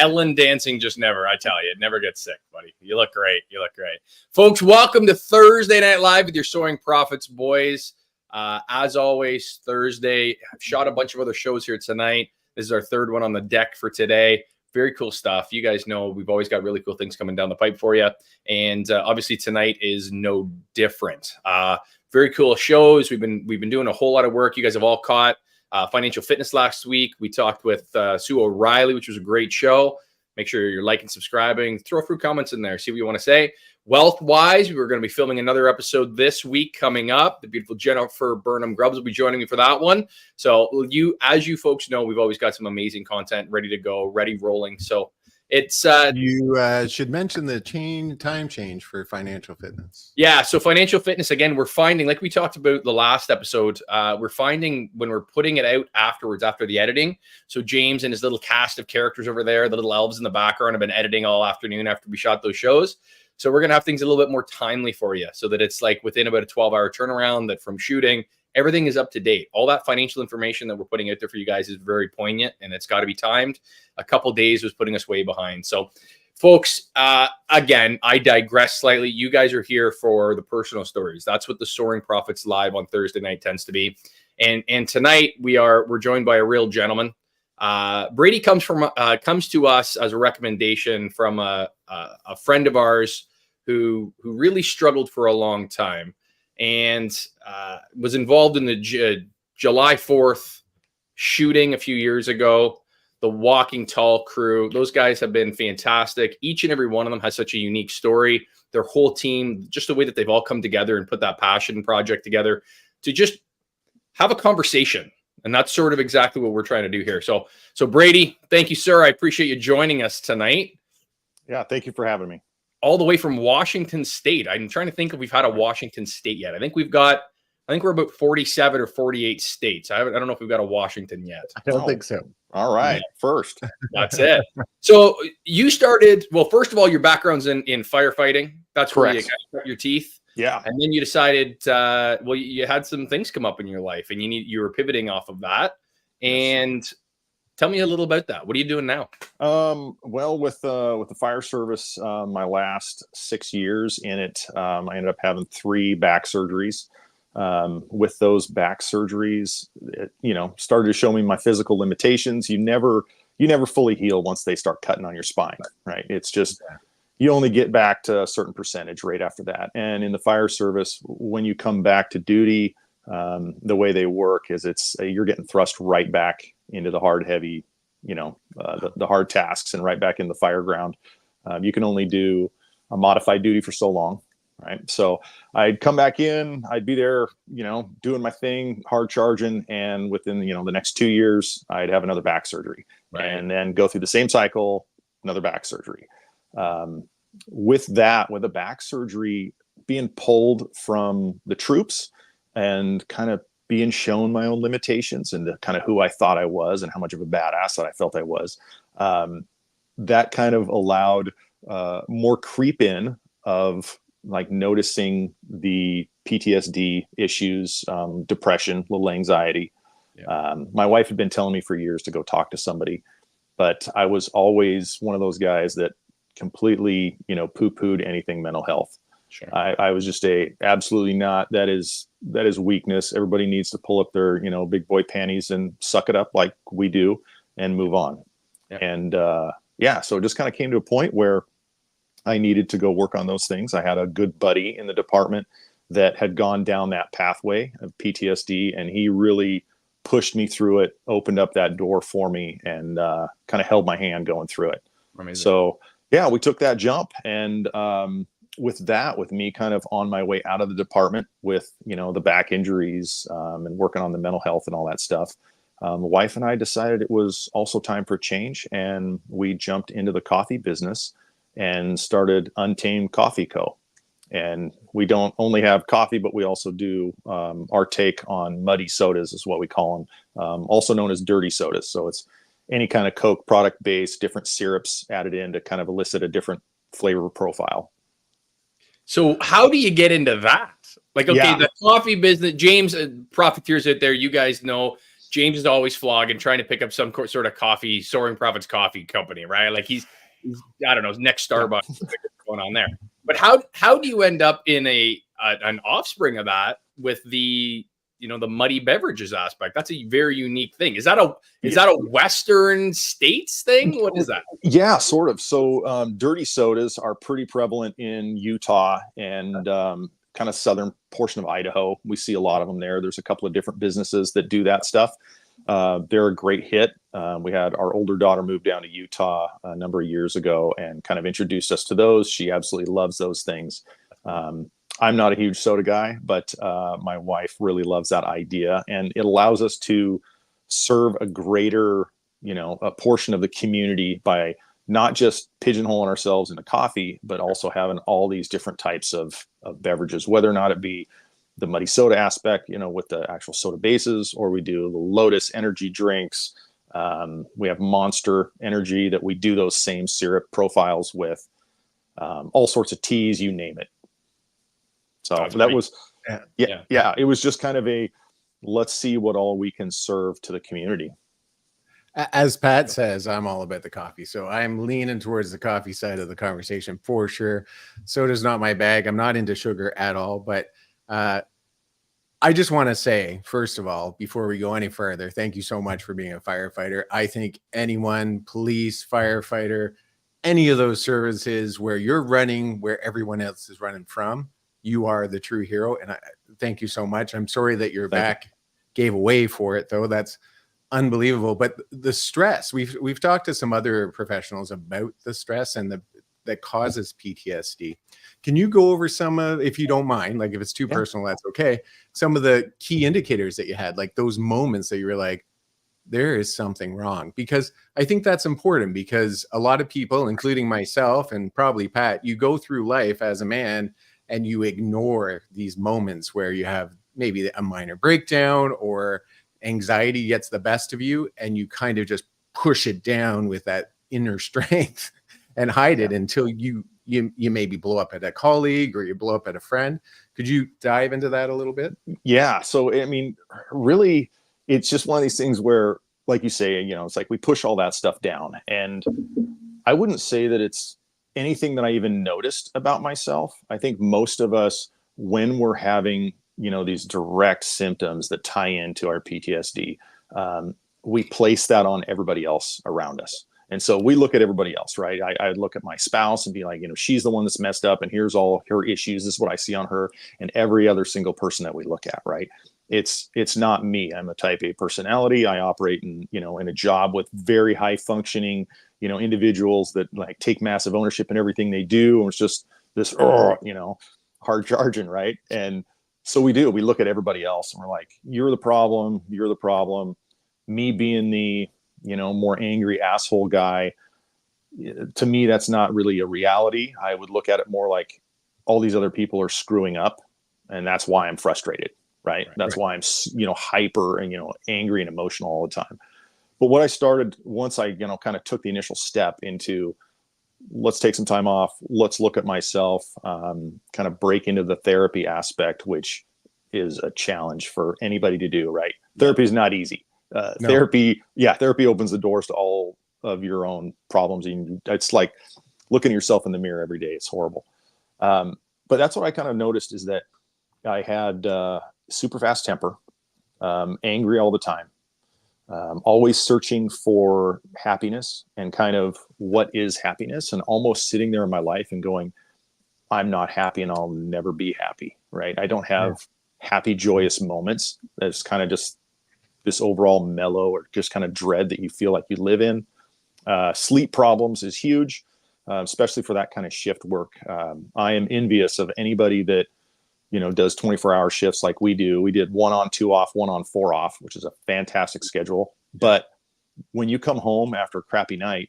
Ellen dancing just never, I tell you, it never gets sick, buddy. You look great. You look great. Folks, welcome to Thursday Night Live with your Soaring Prophets boys. As always, Thursday. I've shot a bunch of other shows here tonight. This is our third one on the deck for today. Very cool stuff. You guys know we've always got really cool things coming down the pipe for you. And obviously tonight is no different. Very cool shows. We've been doing a whole lot of work. You guys have all caught Financial Fitness last week. We talked with Sue O'Reilly, which was a great show. Make sure you're liking, subscribing, throw a few comments in there, see what you want to say. Wealth-wise, we're going to be filming another episode this week coming up. The beautiful Jennifer Burnham-Grubbs will be joining me for that one. So as you folks know, we've always got some amazing content ready to go, ready rolling. So it's you should mention the time change for Financial Fitness. Yeah, so Financial Fitness, again, we're finding, like we talked about the last episode, we're finding when we're putting it out afterwards, after the editing. So James and his little cast of characters over there, the little elves in the background, have been editing all afternoon after we shot those shows. So we're going to have things a little bit more timely for you so that it's like within about a 12-hour turnaround, that from shooting, everything is up to date. All that financial information that we're putting out there for you guys is very poignant, and it's got to be timed. A couple days was putting us way behind. So folks, again, I digress slightly. You guys are here for the personal stories. That's what the Soaring Prophets Live on Thursday night tends to be. And tonight we're joined by a real gentleman. Brady comes to us as a recommendation from a friend of ours who really struggled for a long time and was involved in the July 4th shooting a few years ago. The Walking Tall crew, those guys have been fantastic. Each and every one of them has such a unique story. Their whole team, just the way that they've all come together and put that passion project together to just have a conversation. And that's sort of exactly what we're trying to do here. So Brady, thank you, sir. I appreciate you joining us tonight. Yeah, thank you for having me. All the way from Washington State. I'm trying to think if we've had a Washington State yet. I think we're about 47 or 48 states. I don't know if we've got a Washington yet. I don't think so. All right, first. That's it. So you started, well, first of all, your background's in firefighting. That's correct. Where you kind of cut your teeth. Yeah. And then you decided, you had some things come up in your life and you were pivoting off of that. And tell me a little about that. What are you doing now? Well, with the fire service, my last 6 years in it, I ended up having 3 back surgeries. With those back surgeries, it, started to show me my physical limitations. You never fully heal once they start cutting on your spine, right? It's just, you only get back to a certain percentage right after that. And in the fire service, when you come back to duty, the way they work is you're getting thrust right back into the hard, heavy, the hard tasks and right back in the fire ground. You can only do a modified duty for so long. Right. So I'd come back in, I'd be there, doing my thing, hard charging. And within, the next 2 years, I'd have another back surgery and then go through the same cycle, another back surgery. With the back surgery, being pulled from the troops and kind of being shown my own limitations and the kind of who I thought I was and how much of a badass that I felt I was, that kind of allowed more creep in of like noticing the PTSD issues, depression, little anxiety. Yeah. My wife had been telling me for years to go talk to somebody, but I was always one of those guys that completely, poo-pooed anything mental health. Sure. I was just absolutely not. That is weakness. Everybody needs to pull up their, big boy panties and suck it up like we do and move on. Yeah. And so it just kind of came to a point where I needed to go work on those things. I had a good buddy in the department that had gone down that pathway of PTSD, and he really pushed me through it, opened up that door for me, and kind of held my hand going through it. Amazing. So yeah, we took that jump. And with me kind of on my way out of the department with, the back injuries and working on the mental health and all that stuff, the wife and I decided it was also time for change. And we jumped into the coffee business and started Untamed Coffee Co. And we don't only have coffee, but we also do our take on muddy sodas is what we call them, also known as dirty sodas. So it's any kind of Coke product base, different syrups added in to kind of elicit a different flavor profile. So how do you get into that? Like, okay, the coffee business, James, profiteers out there, you guys know, James is always flogging, trying to pick up some sort of coffee, Soaring Prophets coffee company, right? Like he's I don't know, next Starbucks going on there. But how do you end up in an offspring of that with the the muddy beverages aspect? That's a very unique thing. Is that a Western states thing? What is that? Yeah, sort of. So dirty sodas are pretty prevalent in Utah and kind of southern portion of Idaho. We see a lot of them there. There's a couple of different businesses that do that stuff. They're a great hit. We had our older daughter move down to Utah a number of years ago and kind of introduced us to those. She absolutely loves those things. I'm not a huge soda guy, but my wife really loves that idea, and it allows us to serve a greater, a portion of the community by not just pigeonholing ourselves into coffee, but also having all these different types of beverages, whether or not it be the muddy soda aspect, with the actual soda bases, or we do the Lotus energy drinks. We have Monster Energy that we do those same syrup profiles with, all sorts of teas, you name it. So that was, yeah, it was just kind of let's see what all we can serve to the community. As Pat says, I'm all about the coffee. So I'm leaning towards the coffee side of the conversation for sure. Soda's not my bag. I'm not into sugar at all. But I just want to say, first of all, before we go any further, thank you so much for being a firefighter. I think anyone, police, firefighter, any of those services where you're running where everyone else is running from, you are the true hero. And I thank you so much. I'm sorry that your back gave away for it, though. That's unbelievable. But the stress, we've talked to some other professionals about the stress and that causes PTSD. Can you go over some of, if you don't mind, like if it's too personal, that's okay, some of the key indicators that you had, like those moments that you were like, there is something wrong? Because I think that's important, because a lot of people, including myself and probably Pat, you go through life as a man and you ignore these moments where you have maybe a minor breakdown or anxiety gets the best of you, and you kind of just push it down with that inner strength and hide it until you maybe blow up at a colleague or you blow up at a friend. Could you dive into that a little bit? Yeah. So, I mean, really, it's just one of these things where, like you say, it's like we push all that stuff down. And I wouldn't say that it's anything that I even noticed about myself. I think most of us, when we're having these direct symptoms that tie into our PTSD, we place that on everybody else around us. And so we look at everybody else, right? I look at my spouse and be like, she's the one that's messed up and here's all her issues. This is what I see on her, and every other single person that we look at, right? It's not me. I'm a type A personality. I operate in a job with very high functioning, individuals that like take massive ownership in everything they do. And it's just this, hard jargon, right? And so we look at everybody else and we're like, you're the problem. Me being the, more angry asshole guy, to me, that's not really a reality. I would look at it more like all these other people are screwing up, and that's why I'm frustrated, right? That's why I'm, hyper and, angry and emotional all the time. But what I started once I, kind of took the initial step into, let's take some time off, let's look at myself, kind of break into the therapy aspect, which is a challenge for anybody to do, right? Therapy is not easy. No. Therapy opens the doors to all of your own problems. It's like looking at yourself in the mirror every day. It's horrible. But that's what I kind of noticed, is that I had super fast temper, angry all the time, always searching for happiness and kind of what is happiness, and almost sitting there in my life and going, I'm not happy and I'll never be happy, right? I don't have happy, joyous moments. That's kind of just this overall mellow or just kind of dread that you feel like you live in. Sleep problems is huge, especially for that kind of shift work. I am envious of anybody that, does 24-hour shifts like we do. We did 1 on 2 off, 1 on 4 off, which is a fantastic schedule. But when you come home after a crappy night,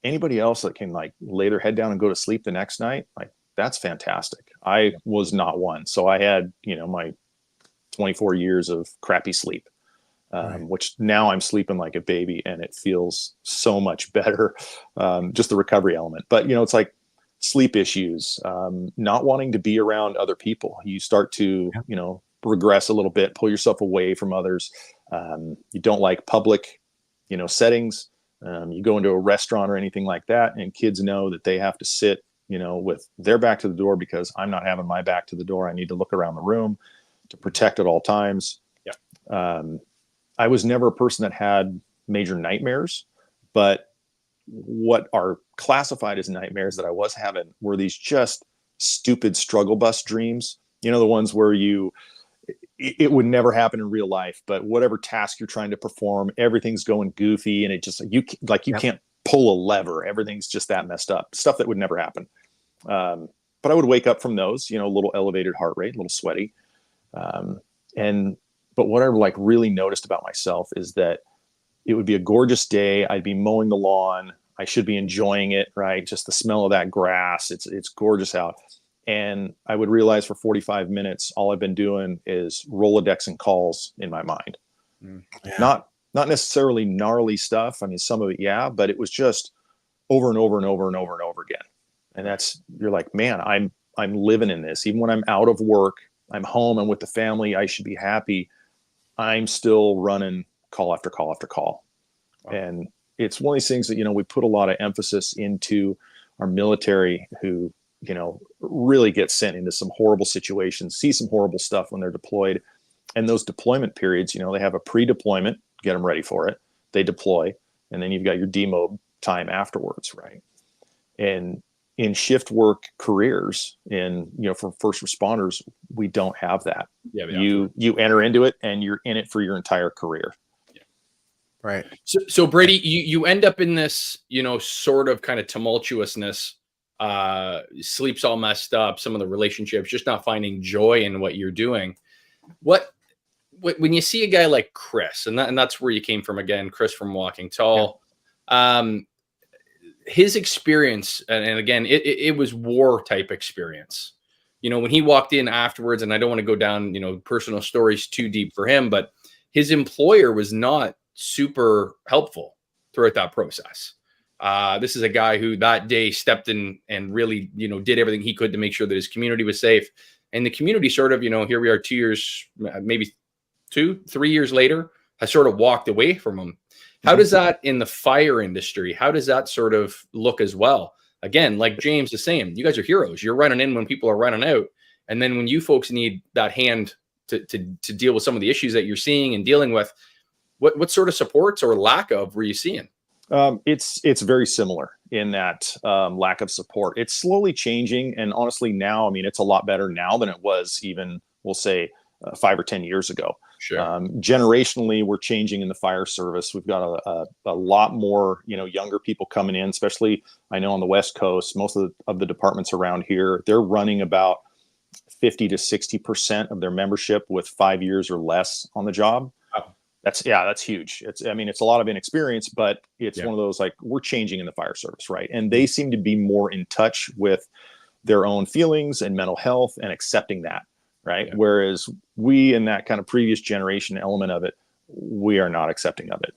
anybody else that can like lay their head down and go to sleep the next night, like that's fantastic. I was not one. So I had, my 24 years of crappy sleep. Which now I'm sleeping like a baby and it feels so much better. Just the recovery element. But, it's like sleep issues, not wanting to be around other people. You start to, regress a little bit, pull yourself away from others. You don't like public, settings. You go into a restaurant or anything like that, and kids know that they have to sit, with their back to the door, because I'm not having my back to the door. I need to look around the room to protect at all times. Yeah. I was never a person that had major nightmares, but what are classified as nightmares that I was having were these just stupid struggle bus dreams. The ones where it would never happen in real life, but whatever task you're trying to perform, everything's going goofy, and it just you can't pull a lever. Everything's just that messed up. Stuff that would never happen. But I would wake up from those, a little elevated heart rate, a little sweaty. But what I really noticed about myself is that it would be a gorgeous day. I'd be mowing the lawn. I should be enjoying it, right? Just the smell of that grass. It's gorgeous out. And I would realize for 45 minutes, all I've been doing is Rolodexing calls in my mind. Yeah. Not necessarily gnarly stuff. I mean, some of it, yeah, but it was just over and over and over and over and over again. And you're like, man, I'm living in this. Even when I'm out of work, I'm home, I'm with the family, I should be happy. I'm still running call after call after call. Wow. And it's one of these things that, we put a lot of emphasis into our military, who, really get sent into some horrible situations, see some horrible stuff when they're deployed. And those deployment periods, they have a pre-deployment, get them ready for it. They deploy, and then you've got your demob time afterwards, right? And in shift work careers, for first responders, we don't have that. Yeah, you enter into it, and you're in it for your entire career. Yeah. Right. So Brady, you end up in this, sort of kind of tumultuousness. Sleep's all messed up. Some of the relationships, just not finding joy in what you're doing. When you see a guy like Chris, and that's where you came from again, Chris from Walking Tall. Yeah. His experience, and again, it was war type experience. When he walked in afterwards, and I don't want to go down, personal stories too deep for him, but his employer was not super helpful throughout that process. This is a guy who that day stepped in and really, did everything he could to make sure that his community was safe. And the community sort of, here we are 2 years, maybe 3 years later, has sort of walked away from him. How does that in the fire industry? How does that sort of look as well? Again, like James is saying, you guys are heroes. You're running in when people are running out. And then when you folks need that hand to deal with some of the issues that you're seeing and dealing with, what sort of supports or lack of were you seeing? It's very similar in that lack of support. It's slowly changing. And honestly, now, it's a lot better now than it was even, we'll say, 5 or 10 years ago. Sure. Generationally, we're changing in the fire service. We've got a lot more, younger people coming in, especially I know on the West Coast, most of the departments around here, they're running about 50 to 60% of their membership with 5 years or less on the job. Wow. That's huge. It's a lot of inexperience, but it's one of those, we're changing in the fire service, right? And they seem to be more in touch with their own feelings and mental health and accepting that. Right. Yeah. Whereas we, in that kind of previous generation element of it, we are not accepting of it.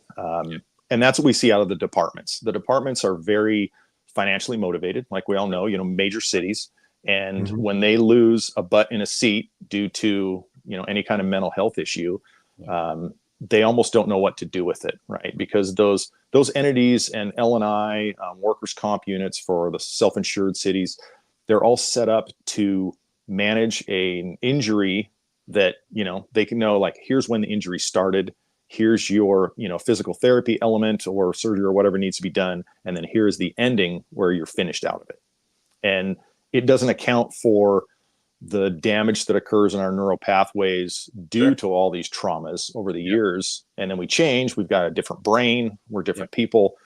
And that's what we see out of the departments. The departments are very financially motivated, like we all know, major cities. And when they lose a butt in a seat due to, any kind of mental health issue, they almost don't know what to do with it. Right. Because those entities and L&I, workers' comp units for the self-insured cities, they're all set up to manage an injury that, they can know, here's when the injury started, here's your, physical therapy element or surgery or whatever needs to be done. And then here's the ending where you're finished out of it. And it doesn't account for the damage that occurs in our neural pathways due to all these traumas over the years. And then we change, we've got a different brain, we're different people.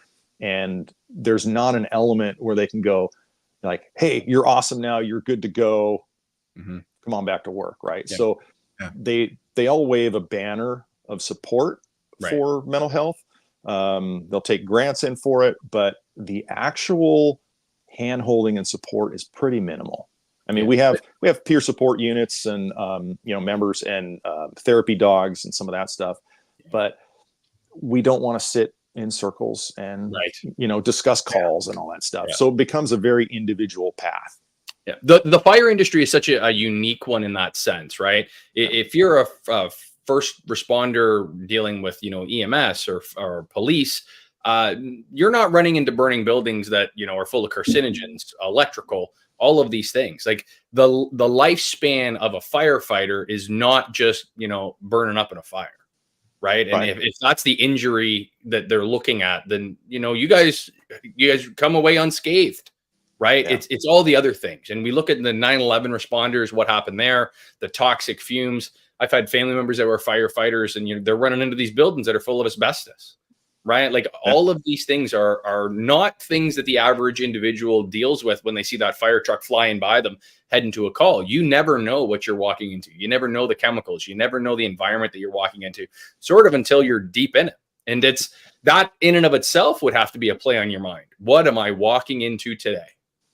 And there's not an element where they can go hey, you're awesome now, you're good to go. Come on back to work, right? Yeah. So they all wave a banner of support for mental health. They'll take grants in for it, but the actual hand-holding and support is pretty minimal. We have peer support units and members and therapy dogs and some of that stuff, but we don't want to sit in circles and discuss calls and all that stuff. So it becomes a very individual path. Yeah, the fire industry is such a unique one in that sense, right? If you're a first responder dealing with, EMS or police, you're not running into burning buildings that, are full of carcinogens, electrical, all of these things. Like the lifespan of a firefighter is not just, burning up in a fire. Right. And if that's the injury that they're looking at, then, you guys come away unscathed. Right. Yeah. It's all the other things. And we look at the 9/11 responders, what happened there, the toxic fumes. I've had family members that were firefighters, and they're running into these buildings that are full of asbestos. Right. Like all of these things are not things that the average individual deals with when they see that fire truck flying by them heading to a call. You never know what you're walking into. You never know the chemicals. You never know the environment that you're walking into, sort of, until you're deep in it. And it's that in and of itself would have to be a play on your mind. What am I walking into today?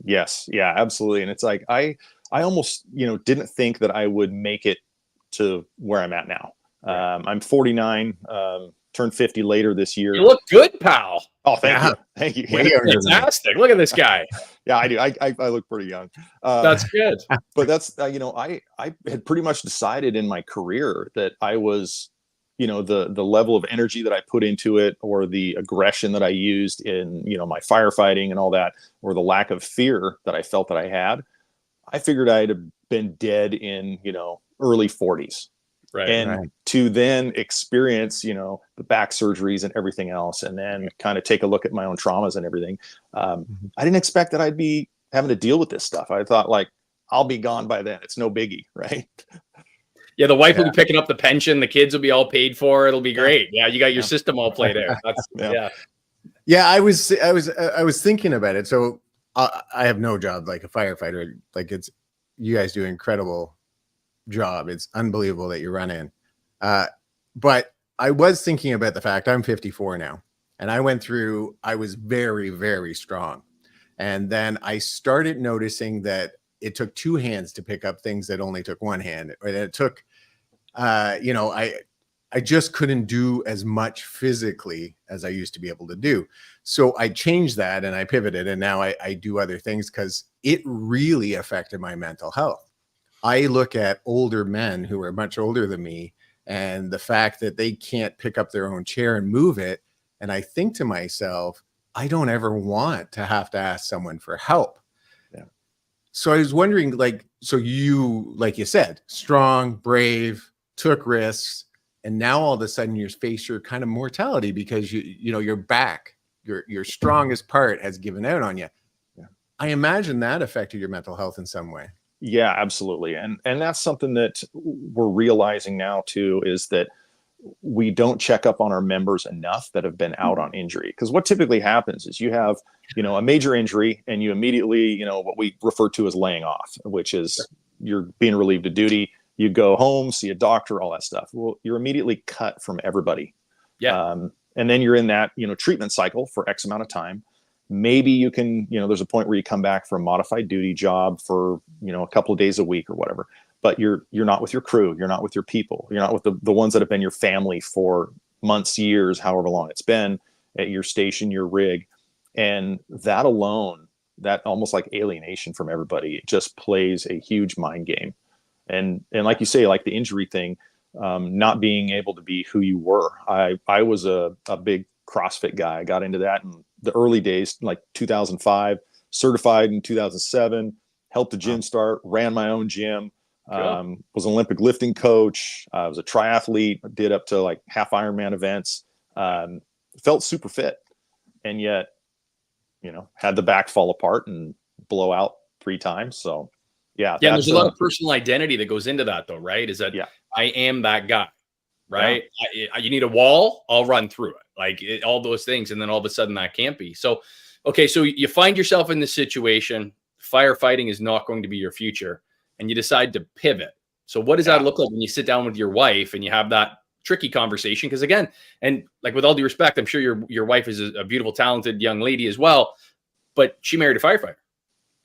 Yes. Yeah, absolutely. And it's like, I almost, didn't think that I would make it to where I'm at now. I'm 49, turned 50 later this year. You look good, pal. Oh, thank you. Fantastic. Look at this guy. Yeah, I do. I look pretty young. That's good. But that's, I had pretty much decided in my career that I was, the level of energy that I put into it, or the aggression that I used in, my firefighting and all that, or the lack of fear that I felt that I had, I figured I'd have been dead in, early 40s. Right. To then experience, the back surgeries and everything else, and then kind of take a look at my own traumas and everything. I didn't expect that I'd be having to deal with this stuff. I thought, like, I'll be gone by then. It's no biggie. Right. Yeah. The wife will be picking up the pension. The kids will be all paid for. It'll be great. Yeah. You got your system all played out. That's, Yeah. I was thinking about it. So I have no job like a firefighter. Like, you guys do incredible job. It's unbelievable that you run in. But I was thinking about the fact I'm 54 now, and I was very, very strong. And then I started noticing that it took two hands to pick up things that only took one hand, or that it took, I just couldn't do as much physically as I used to be able to do. So I changed that and I pivoted, and now I do other things because it really affected my mental health. I look at older men who are much older than me, and the fact that they can't pick up their own chair and move it. And I think to myself, I don't ever want to have to ask someone for help. Yeah. So I was wondering, so you, like you said, strong, brave, took risks, and now all of a sudden you face your kind of mortality because your back, your strongest part has given out on you. Yeah. I imagine that affected your mental health in some way. Yeah, absolutely. And that's something that we're realizing now too, is that we don't check up on our members enough that have been out on injury. Because what typically happens is you have, a major injury, and you immediately, what we refer to as laying off, which is you're being relieved of duty. You go home, see a doctor, all that stuff. Well, you're immediately cut from everybody. Yeah. And then you're in that, treatment cycle for X amount of time. Maybe you can, there's a point where you come back for a modified duty job for, a couple of days a week or whatever, but you're not with your crew. You're not with your people. You're not with the ones that have been your family for months, years, however long it's been at your station, your rig. And that alone, that almost like alienation from everybody, it just plays a huge mind game. And like you say, like the injury thing, not being able to be who you were. I was a big CrossFit guy. I got into that in the early days, like 2005, certified in 2007, helped the gym start, ran my own gym, was an Olympic lifting coach. I was a triathlete, did up to like half Ironman events, felt super fit, and yet, had the back fall apart and blow out 3 times. So yeah. There's a lot of personal identity that goes into that though, right? Is that I am that guy. Right. Yeah. You need a wall, I'll run through it. Like all those things. And then all of a sudden that can't be. So, okay. So you find yourself in this situation, firefighting is not going to be your future, and you decide to pivot. So what does that look like when you sit down with your wife and you have that tricky conversation? Because again, and like with all due respect, I'm sure your wife is a beautiful, talented young lady as well, but she married a firefighter.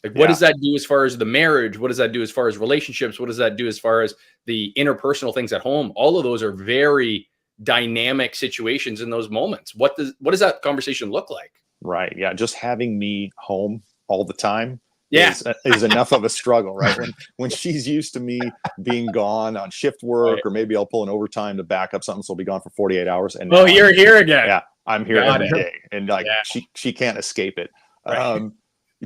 Like, what does that do as far as the marriage? What does that do as far as relationships? What does that do as far as the interpersonal things at home? All of those are very dynamic situations in those moments. What does that conversation look like? Right. Yeah. Just having me home all the time Yeah. is enough of a struggle, right? When she's used to me being gone on shift work, or maybe I'll pull an overtime to back up something, so I'll be gone for 48 hours. And oh, you're here again. Yeah, I'm here every day, and like she can't escape it. Right.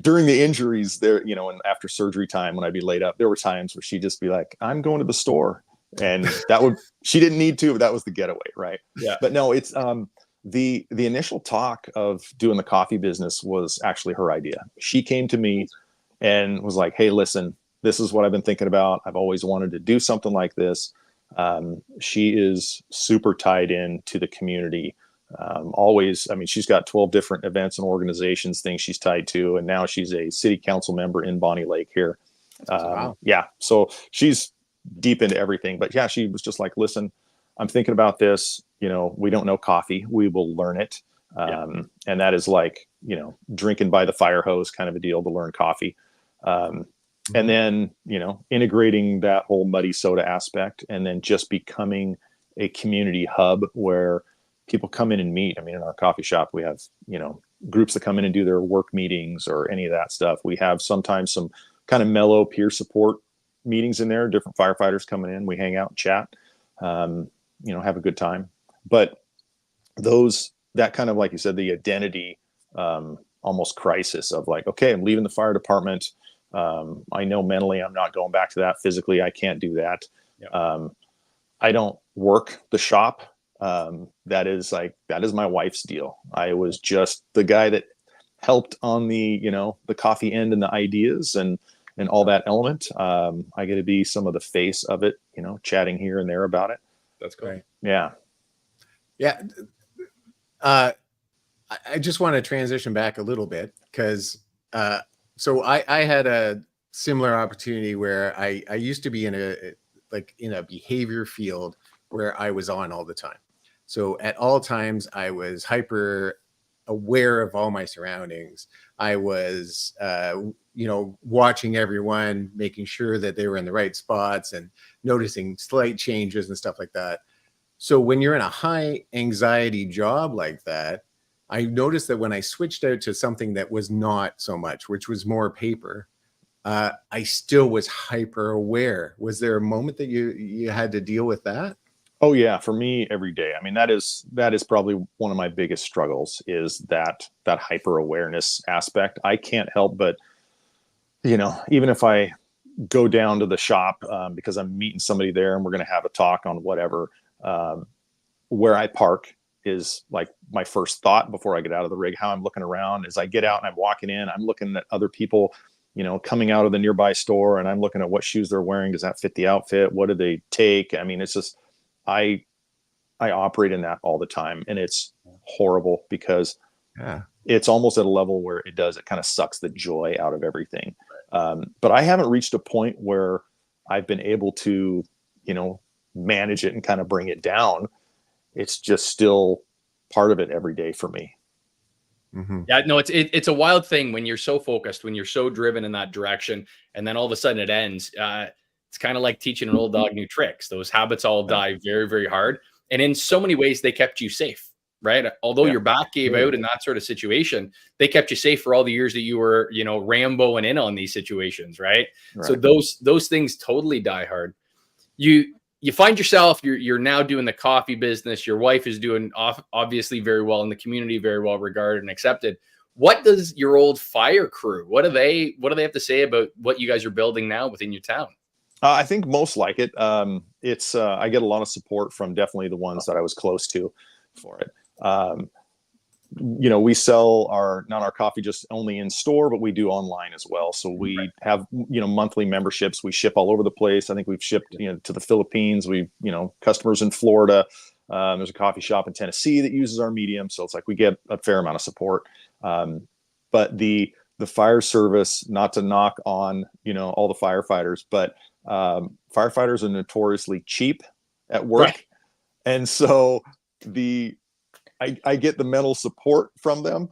During the injuries there, you know, and after surgery time, when I'd be laid up, there were times where she'd just be like, I'm going to the store. And she didn't need to, but that was the getaway. Right. Yeah. But no, it's, the initial talk of doing the coffee business was actually her idea. She came to me and was like, hey, listen, this is what I've been thinking about. I've always wanted to do something like this. She is super tied in to the community. Always, I mean, she's got 12 different events and organizations, things she's tied to. And now she's a city council member in Bonnie Lake here. Wow. Yeah. So she's deep into everything, but yeah, she was just like, listen, I'm thinking about this. You know, we don't know coffee. We will learn it. And that is like, you know, drinking by the fire hose kind of a deal to learn coffee. And then, you know, integrating that whole muddy soda aspect, and then just becoming a community hub where people come in and meet. I mean, in our coffee shop, we have, you know, groups that come in and do their work meetings or any of that stuff. We have sometimes some kind of mellow peer support meetings in there, different firefighters coming in. We hang out and chat, you know, have a good time. But that kind of, like you said, the identity, almost crisis of like, okay, I'm leaving the fire department. I know mentally I'm not going back to that. Physically, I can't do that. I don't work the shop. That is my wife's deal. I was just the guy that helped on the, you know, the coffee end and the ideas and all that element. I get to be some of the face of it, you know, chatting here and there about it. That's great. Yeah. Yeah. I just want to transition back a little bit because so I had a similar opportunity where I used to be in a behavior field where I was on all the time. So at all times I was hyper aware of all my surroundings. I was you know, watching everyone, making sure that they were in the right spots and noticing slight changes and stuff like that. So when you're in a high anxiety job like that, I noticed that when I switched out to something that was not so much, which was more paper, I still was hyper aware. Was there a moment that you had to deal with that? Oh yeah, for me every day. I mean, that is probably one of my biggest struggles, is that hyper awareness aspect. I can't help but, you know, even if I go down to the shop because I'm meeting somebody there and we're going to have a talk on whatever, where I park is like my first thought before I get out of the rig. How I'm looking around as I get out and I'm walking in, I'm looking at other people, you know, coming out of the nearby store, and I'm looking at what shoes they're wearing. Does that fit the outfit? What do they take? I mean, it's just, I operate in that all the time, and it's horrible because it's almost at a level where it kind of sucks the joy out of everything. But I haven't reached a point where I've been able to, you know, manage it and kind of bring it down. It's just still part of it every day for me. Mm-hmm. Yeah, no, it's a wild thing when you're so focused, when you're so driven in that direction, and then all of a sudden it ends. It's kind of like teaching an old dog new tricks. Those habits all die very, very hard. And in so many ways, they kept you safe, right? Although your back gave out in that sort of situation, they kept you safe for all the years that you were, you know, Ramboing in on these situations, right? So those things totally die hard. You find yourself, you're now doing the coffee business. Your wife is doing obviously very well in the community, very well regarded and accepted. What does your old fire crew, what do they have to say about what you guys are building now within your town? I think most like it. It's I get a lot of support from definitely the ones that I was close to for it. You know, we sell not our coffee just only in store, but we do online as well. So we have, you know, monthly memberships. We ship all over the place. I think we've shipped, you know, to the Philippines. We've, you know, customers in Florida. There's a coffee shop in Tennessee that uses our medium. So it's like we get a fair amount of support. But the fire service, not to knock on, you know, all the firefighters, but firefighters are notoriously cheap at work. Right. And so I get the mental support from them.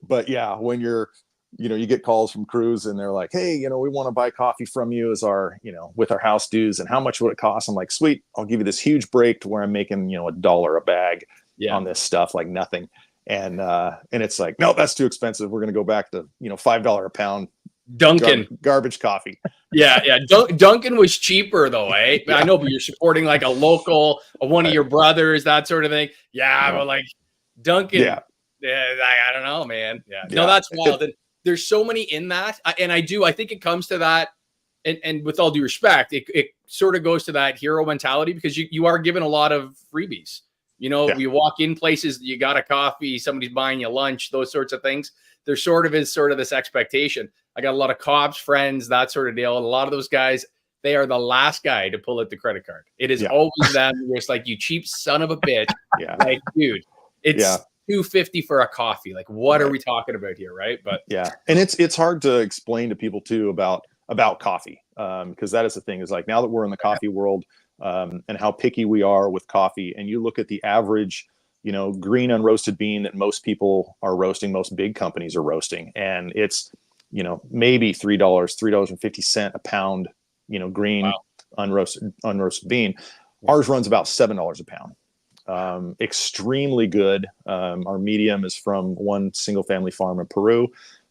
But yeah, when you get calls from crews and they're like, hey, you know, we want to buy coffee from you as our, you know, with our house dues, and how much would it cost? I'm like, sweet, I'll give you this huge break to where I'm making, you know, $1 a bag on this stuff, like nothing. And it's like, no, that's too expensive. We're going to go back to, you know, $5 a pound Dunkin'. Garbage coffee. Yeah. Dunkin' was cheaper though, eh? I know, but you're supporting like a local, one of your brothers, that sort of thing. Yeah. But like Dunkin', I don't know, man. Yeah. No, that's wild. And there's so many in that. I think it comes to that. And with all due respect, it sort of goes to that hero mentality, because you are given a lot of freebies. You know, you walk in places, you got a coffee, somebody's buying you lunch, those sorts of things. There sort of this expectation. I got a lot of cops, friends, that sort of deal. And a lot of those guys, they are the last guy to pull out the credit card. It is always them. It's like, you cheap son of a bitch. Like, dude, it's $2.50 for a coffee. Like, what are we talking about here, right? But and it's hard to explain to people too about coffee, because that is the thing, is like, now that we're in the coffee world, and how picky we are with coffee, and you look at the average, you know, green unroasted bean that most people are roasting, most big companies are roasting, and it's, you know, maybe $3.50 a pound, you know, green unroasted bean. Ours runs about $7 a pound. Extremely good. Our medium is from one single family farm in Peru.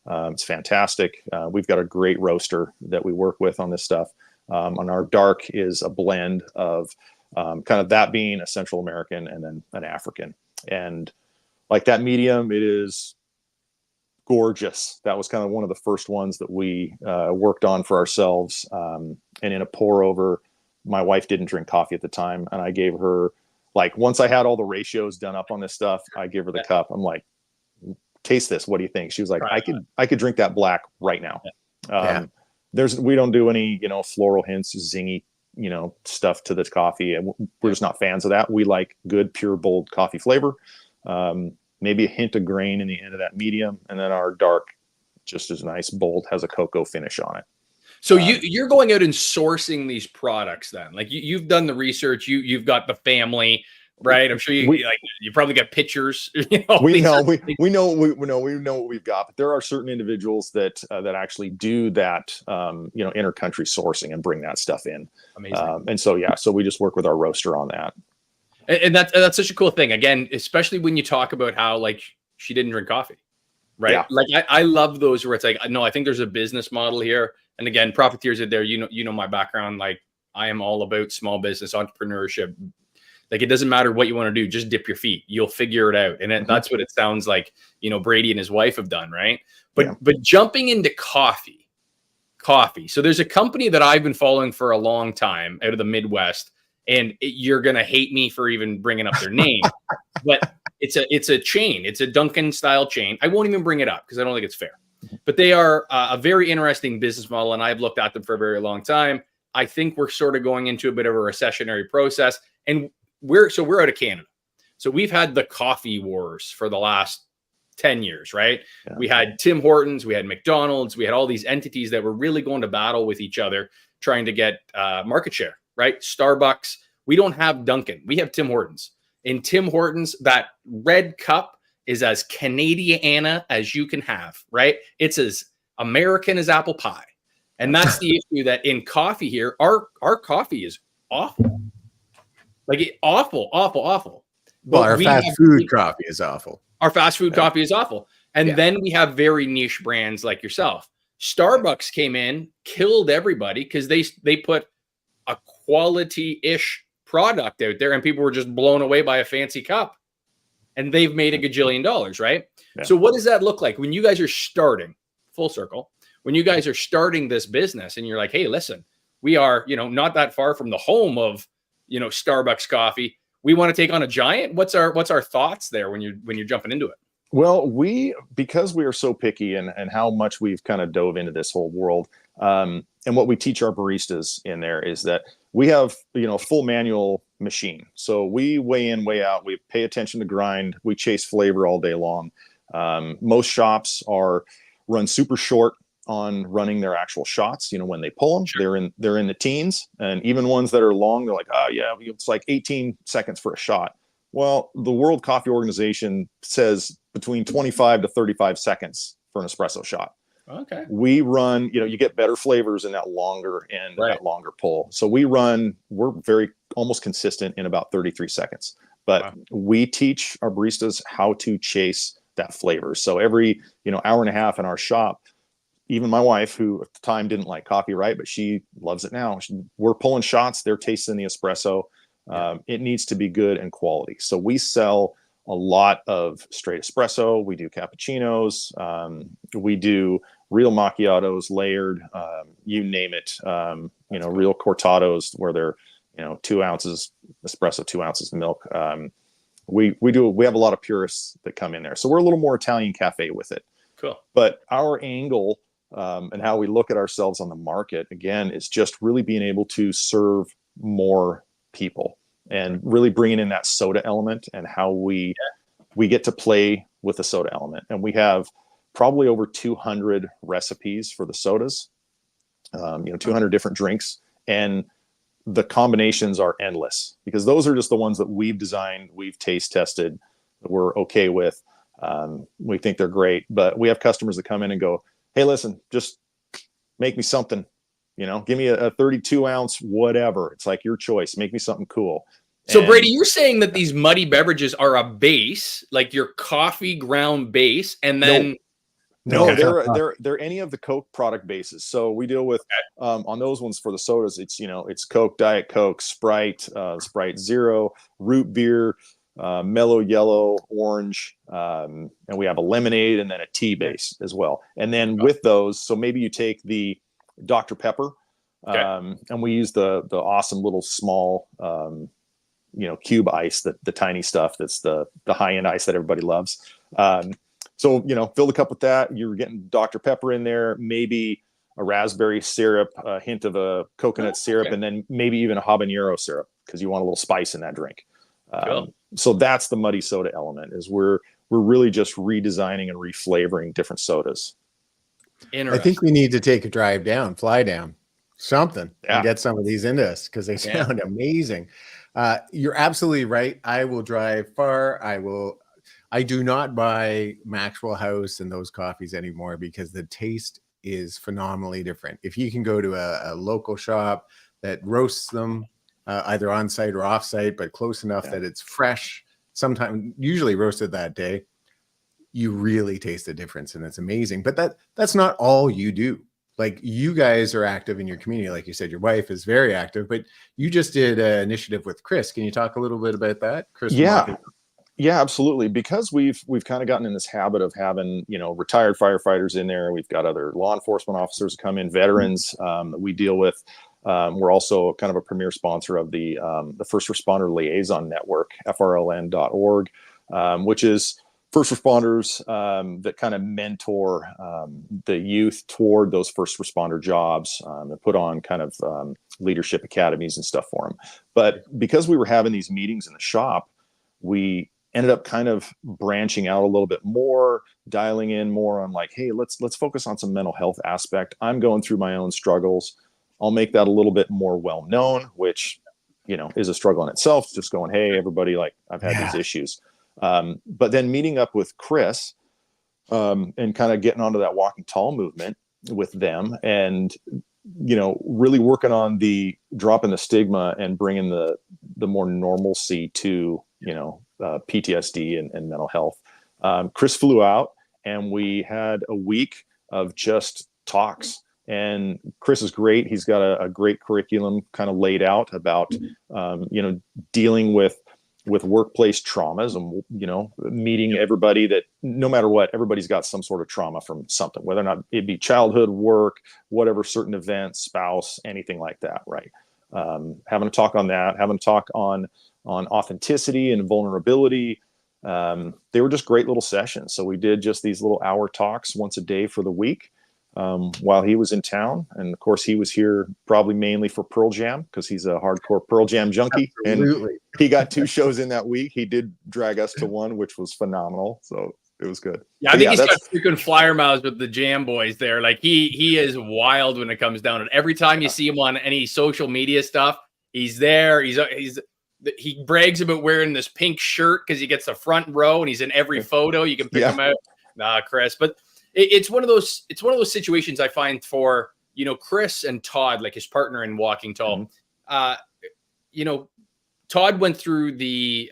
It's fantastic. We've got a great roaster that we work with on this stuff. On our dark is a blend of kind of that being a Central American and then an African. And like that medium, it is gorgeous. That was kind of one of the first ones that we worked on for ourselves. And in a pour over, my wife didn't drink coffee at the time, and I gave her, like, once I had all the ratios done up on this stuff, I give her the cup. I'm like, taste this. What do you think? She was like, I could drink that black right now. We don't do any, you know, floral hints, zingy, you know, stuff to this coffee. And we're just not fans of that. We like good, pure, bold coffee flavor. Maybe a hint of grain in the end of that medium. And then our dark, just as nice, bold, has a cocoa finish on it. So you're going out and sourcing these products then? Like, you've done the research, you've got the family, right? I'm sure you probably got pictures. You know, we know what we've got, but there are certain individuals that actually do that, you know, inter-country sourcing and bring that stuff in. Amazing. And so we just work with our roaster on that. And that's such a cool thing. Again, especially when you talk about how, like, she didn't drink coffee, right? Yeah. Like, I love those where it's like, no, I think there's a business model here. And again, profiteers are there. You know my background. Like, I am all about small business entrepreneurship. Like, it doesn't matter what you want to do, just dip your feet. You'll figure it out. And that's what it sounds like, you know, Brady and his wife have done, right? But jumping into coffee. So there's a company that I've been following for a long time out of the Midwest, and you're going to hate me for even bringing up their name, but it's a chain. It's a Dunkin' style chain. I won't even bring it up because I don't think it's fair, but they are a very interesting business model, and I've looked at them for a very long time. I think we're sort of going into a bit of a recessionary process, and we're out of Canada. So we've had the coffee wars for the last 10 years, right? Yeah. We had Tim Hortons, we had McDonald's, we had all these entities that were really going to battle with each other, trying to get market share, right? Starbucks. We don't have Dunkin'. We have Tim Hortons. In Tim Hortons, that red cup is as Canadiana as you can have, right? It's as American as apple pie. And that's the issue, that in coffee here, our coffee is awful. Like, awful. Well, our fast food coffee is awful. Our fast food coffee is awful. And then we have very niche brands like yourself. Starbucks came in, killed everybody because they put a quality-ish product out there, and people were just blown away by a fancy cup. And they've made a gajillion dollars, right? Yeah. So what does that look like when you guys are starting, full circle, when you guys are starting this business and you're like, hey, listen, we are, you know, not that far from the home of, you know, Starbucks coffee. We want to take on a giant. What's our thoughts there when you're jumping into it? Well, because we are so picky and how much we've kind of dove into this whole world, and what we teach our baristas in there is that we have, you know, full manual machine. So we weigh in, weigh out, we pay attention to grind, we chase flavor all day long. Most shops run super short on running their actual shots. You know, when they pull them, sure, they're in the teens, and even ones that are long, they're like, oh yeah, it's like 18 seconds for a shot. Well, the World Coffee Organization says between 25 to 35 seconds for an espresso shot. Okay. We run, you know, you get better flavors in that longer end, right, that longer pull. So we're very almost consistent in about 33 seconds. But we teach our baristas how to chase that flavor. So every, you know, hour and a half in our shop, even my wife, who at the time didn't like coffee, right, but she loves it now. We're pulling shots. They're tasting the espresso. It needs to be good and quality. So we sell a lot of straight espresso. We do cappuccinos. We do real macchiatos, layered, you name it. Real cortados where they're, 2 ounces espresso, 2 ounces milk. We have a lot of purists that come in there. So we're a little more Italian cafe with it. Cool. But our angle and how we look at ourselves on the market, again, is just really being able to serve more people and really bringing in that soda element and how we get to play with the soda element. And we have probably over 200 recipes for the sodas, 200 different drinks. And the combinations are endless because those are just the ones that we've designed, we've taste tested, that we're okay with. We think they're great, but we have customers that come in and go, hey, listen, just make me something, give me a 32 ounce, whatever. It's like your choice. Make me something cool. So Brady, you're saying that these muddy beverages are a base, like your coffee ground base, and then no, they're any of the Coke product bases. So we deal with on those ones for the sodas. It's it's Coke, Diet Coke, Sprite, Sprite Zero, root beer, mellow yellow, orange, and we have a lemonade and then a tea base as well. And then with those, so maybe you take the Dr. Pepper, and we use the awesome little small cube ice, the tiny stuff that's the high-end ice that everybody loves. So fill the cup with that. You're getting Dr. Pepper in there, maybe a raspberry syrup, a hint of a coconut syrup, and then maybe even a habanero syrup because you want a little spice in that drink. Cool. So that's the muddy soda element, is we're really just redesigning and reflavoring different sodas. I think we need to take a drive down, fly down, something, and get some of these into us because they sound amazing. You're absolutely right. I will drive far. I do not buy Maxwell House and those coffees anymore because the taste is phenomenally different. If you can go to a local shop that roasts them either on site or off site, but close enough that it's fresh, sometimes usually roasted that day, you really taste the difference and it's amazing. But that's not all you do. Like, you guys are active in your community. Like you said, your wife is very active, but you just did an initiative with Chris. Can you talk a little bit about that, Chris? Yeah, absolutely. Because we've kind of gotten in this habit of having, retired firefighters in there. We've got other law enforcement officers come in, veterans that we deal with. We're also kind of a premier sponsor of the First Responder Liaison Network, frln.org, which is first responders that kind of mentor the youth toward those first responder jobs and put on kind of leadership academies and stuff for them. But because we were having these meetings in the shop, we ended up kind of branching out a little bit more, dialing in more on like, hey, let's focus on some mental health aspect. I'm going through my own struggles. I'll make that a little bit more well known, which, is a struggle in itself. Just going, hey, everybody, like, I've had these issues. But then meeting up with Chris and kind of getting onto that walking tall movement with them and, really working on the dropping the stigma and bringing the more normalcy to, PTSD and mental health. Chris flew out and we had a week of just talks. And Chris is great. He's got a great curriculum kind of laid out about, dealing with workplace traumas and, meeting everybody that no matter what, everybody's got some sort of trauma from something, whether or not it be childhood, work, whatever, certain events, spouse, anything like that. Right. Having a talk on that, having a talk on authenticity and vulnerability. They were just great little sessions. So we did just these little hour talks once a day for the week. While he was in town. And of course, he was here probably mainly for Pearl Jam because he's a hardcore Pearl Jam junkie. Absolutely. And he got 2 shows in that week. He did drag us to one, which was phenomenal. So it was good. Yeah, I think he's got freaking flyer mouths with the Jam boys there. Like he is wild when it comes down to it. Every time you see him on any social media stuff, he's there. He brags about wearing this pink shirt because he gets the front row and he's in every photo. You can pick him out. Nah, Chris, but it's one of those situations I find for, Chris and Todd, like his partner in Walking Tall. Todd went through the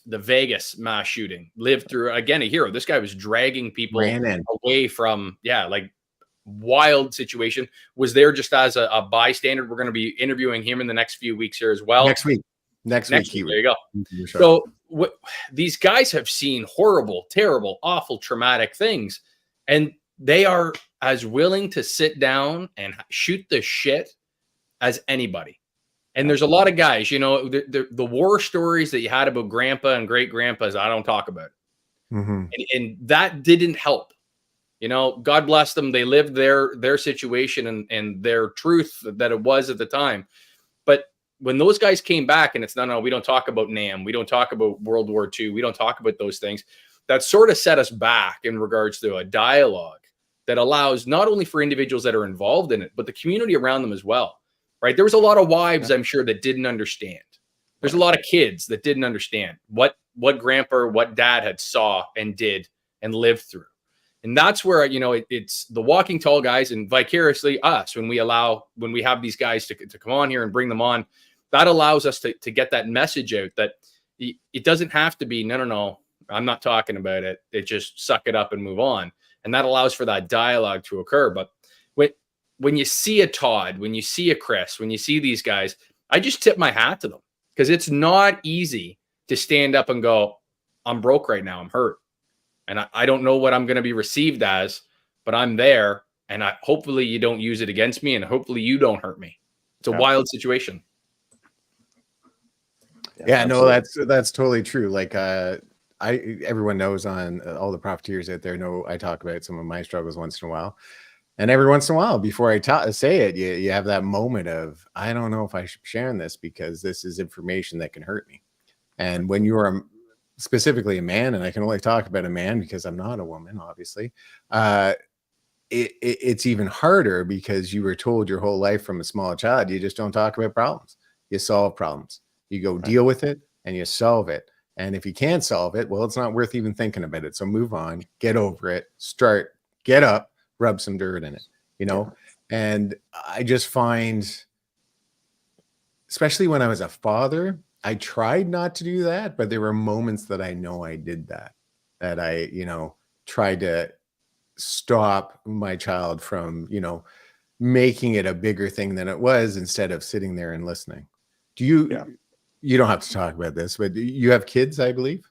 Vegas mass shooting, lived through, again, a hero. This guy was dragging people away from, wild situation, was there just as a bystander. We're going to be interviewing him in the next few weeks here as well. Next week. Next week. There you go. Sure. So these guys have seen horrible, terrible, awful, traumatic things, and they are as willing to sit down and shoot the shit as anybody. And there's a lot of guys, you know, the war stories that you had about grandpa and great grandpas, I don't talk about. And that didn't help. You know, God bless them. They lived their situation and their truth that it was at the time. But when those guys came back, and it's no, we don't talk about NAM. We don't talk about World War II. We don't talk about those things. That sort of set us back in regards to a dialogue that allows not only for individuals that are involved in it, but the community around them as well, right? There was a lot of wives, I'm sure, that didn't understand. There's a lot of kids that didn't understand what grandpa or what dad had saw and did and lived through. And that's where, you know, it's the Walking Tall guys and vicariously us, when we have these guys to come on here and bring them on, that allows us to get that message out that it doesn't have to be, no, I'm not talking about it. It just suck it up and move on. And that allows for that dialogue to occur. But when you see a Todd, when you see a Chris, when you see these guys, I just tip my hat to them, because it's not easy to stand up and go, I'm broke right now. I'm hurt. And I don't know what I'm going to be received as, but I'm there. And hopefully you don't use it against me, and hopefully you don't hurt me. It's a wild situation. Yeah, no, that's totally true. Like, everyone knows, on all the profiteers out there know I talk about some of my struggles once in a while. And every once in a while, before I say it, you have that moment of, I don't know if I should be sharing this, because this is information that can hurt me. And when you are specifically a man, and I can only talk about a man because I'm not a woman, obviously, it's even harder, because you were told your whole life from a small child, you just don't talk about problems. You solve problems. You go deal with it and you solve it. And if you can't solve it, well, it's not worth even thinking about it. So move on, get over it, get up, rub some dirt in it, you know? And I just find, especially when I was a father, I tried not to do that, but there were moments that I know I did that I, you know, tried to stop my child from, you know, making it a bigger thing than it was, instead of sitting there and listening. Do you, you don't have to talk about this, but you have kids, I believe?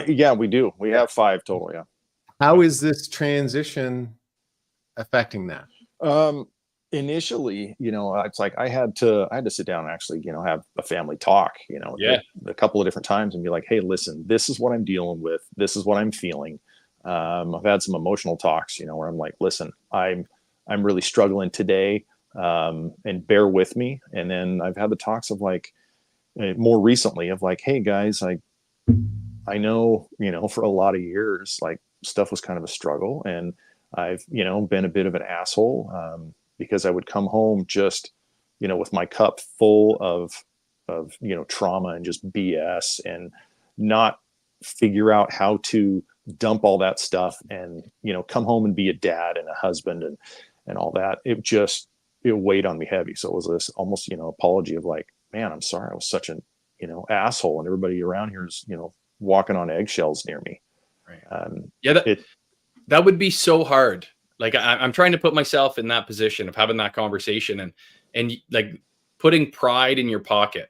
Yeah, we do. We have 5 total. Yeah. How is this transition affecting that? Initially, you know, it's like I had to sit down and actually, you know, have a family talk, you know, a couple of different times, and be like, hey, listen, this is what I'm dealing with. This is what I'm feeling. I've had some emotional talks, you know, where I'm like, listen, I'm really struggling today, and bear with me. And then I've had the talks of like, more recently, of like, hey guys, I know, you know, for a lot of years, like, stuff was kind of a struggle, and I've, you know, been a bit of an asshole, because I would come home just, you know, with my cup full of, you know, trauma and just BS, and not figure out how to dump all that stuff and, you know, come home and be a dad and a husband and all that. It weighed on me heavy. So it was this almost, you know, apology of like, man, I'm sorry, I was such an, you know, asshole, and everybody around here is, you know, walking on eggshells near me. Right. That would be so hard. Like, I'm trying to put myself in that position of having that conversation and like putting pride in your pocket.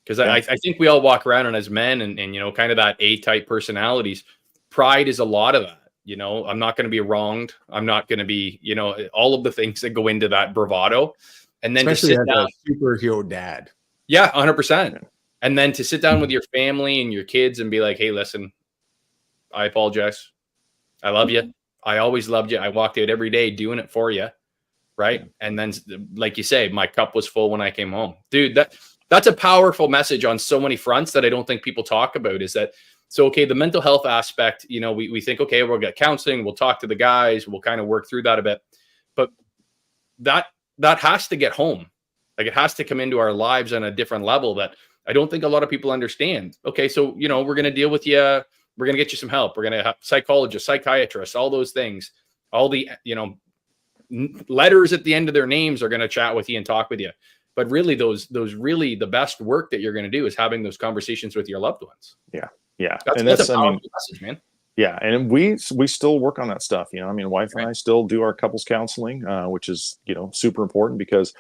Because I think we all walk around, and as men and, you know, kind of that A-type personalities, pride is a lot of that. You know, I'm not going to be wronged. I'm not going to be, you know, all of the things that go into that bravado. And then especially to sit down, a superhero dad. Yeah, 100%. And then to sit down with your family and your kids and be like, hey, listen, I apologize. I love you. I always loved you. I walked out every day doing it for you. Right. And then, like you say, my cup was full when I came home. Dude, that's a powerful message on so many fronts that I don't think people talk about. Is that so? Okay, the mental health aspect, you know, we think, okay, we'll get counseling, we'll talk to the guys, we'll kind of work through that a bit. But that has to get home. Like, it has to come into our lives on a different level that I don't think a lot of people understand. Okay, so, you know, we're going to deal with you. We're going to get you some help. We're going to have psychologists, psychiatrists, all those things. All the, you know, letters at the end of their names are going to chat with you and talk with you. But really, those really the best work that you're going to do is having those conversations with your loved ones. Yeah. Yeah. That's a powerful message, man. Yeah, and we still work on that stuff. I mean, wife and I still do our couples counseling, which is super important because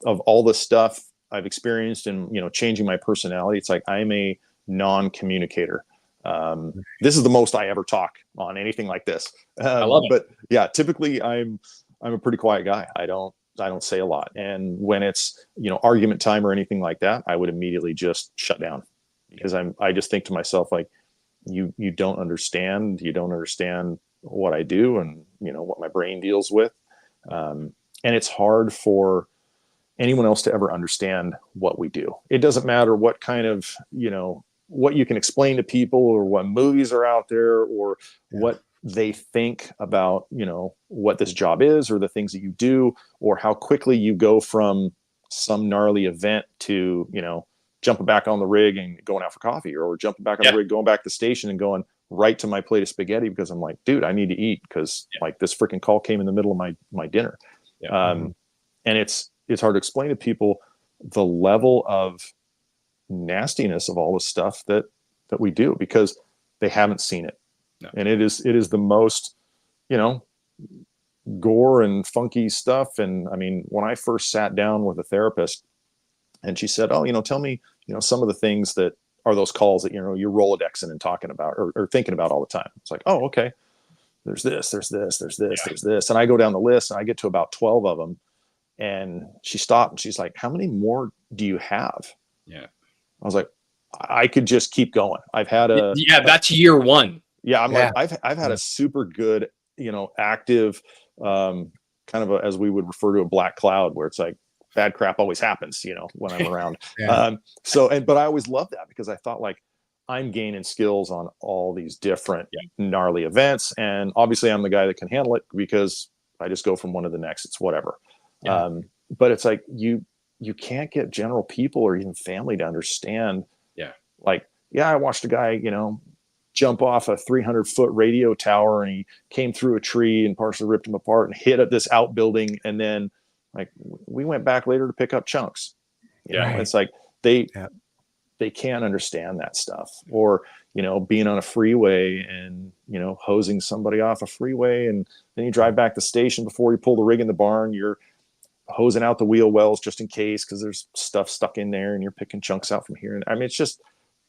of all the stuff I've experienced and changing my personality. It's like I'm a non-communicator. This is the most I ever talk on anything like this. I love it. But yeah, typically I'm a pretty quiet guy. I don't say a lot, and when it's argument time or anything like that, I would immediately just shut down because I just think to myself like, you don't understand what I do and what my brain deals with, and it's hard for anyone else to ever understand what we do. It doesn't matter what kind of what you can explain to people or what movies are out there or what they think about what this job is or the things that you do or how quickly you go from some gnarly event to jumping back on the rig and going out for coffee, or jumping back on the rig, going back to the station and going right to my plate of spaghetti because I'm like, dude, I need to eat because like this freaking call came in the middle of my dinner. And it's hard to explain to people the level of nastiness of all the stuff that we do because they haven't seen it. No. And it is the most, gore and funky stuff. And I mean, when I first sat down with a therapist and she said, oh, tell me, some of the things that are those calls that, you're Rolodexing and talking about or thinking about all the time. It's like, oh, okay. There's this, there's this, there's this, there's this. And I go down the list and I get to about 12 of them. And she stopped and she's like, how many more do you have? Yeah. I was like, I could just keep going. I've had that's year one. Yeah. I'm like, I've had a super good, active, kind of as we would refer to a black cloud where it's like bad crap always happens, when I'm around. But I always loved that because I thought like I'm gaining skills on all these different gnarly events. And obviously I'm the guy that can handle it because I just go from one to the next. It's whatever. Yeah. But it's like, you can't get general people or even family to understand. Yeah. Like, I watched a guy, jump off a 300-foot radio tower and he came through a tree and partially ripped him apart and hit at this outbuilding. And then like we went back later to pick up chunks. It's like they can't understand that stuff, or, being on a freeway and, hosing somebody off a freeway. And then you drive back to the station before you pull the rig in the barn, you're hosing out the wheel wells just in case, cause there's stuff stuck in there and you're picking chunks out from here. And I mean, it's just,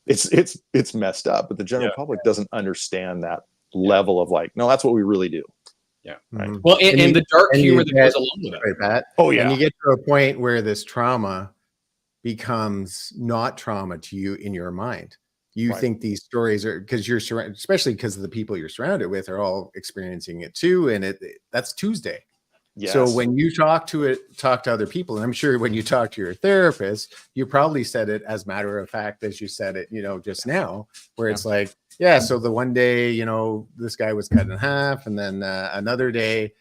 it's messed up, but the general public doesn't understand that level of like, no, that's what we really do. Yeah. Right. Mm-hmm. Well, and the dark humor that goes along with it. Right, oh yeah. And you get to a point where this trauma becomes not trauma to you in your mind. You think these stories are because you're surrounded, especially because of the people you're surrounded with are all experiencing it too. And that's Tuesday. Yes. So when you talk to other people, and I'm sure when you talk to your therapist, you probably said it as matter of fact, as you said it, just now, where it's like, so the one day, this guy was cut in half, and then another day,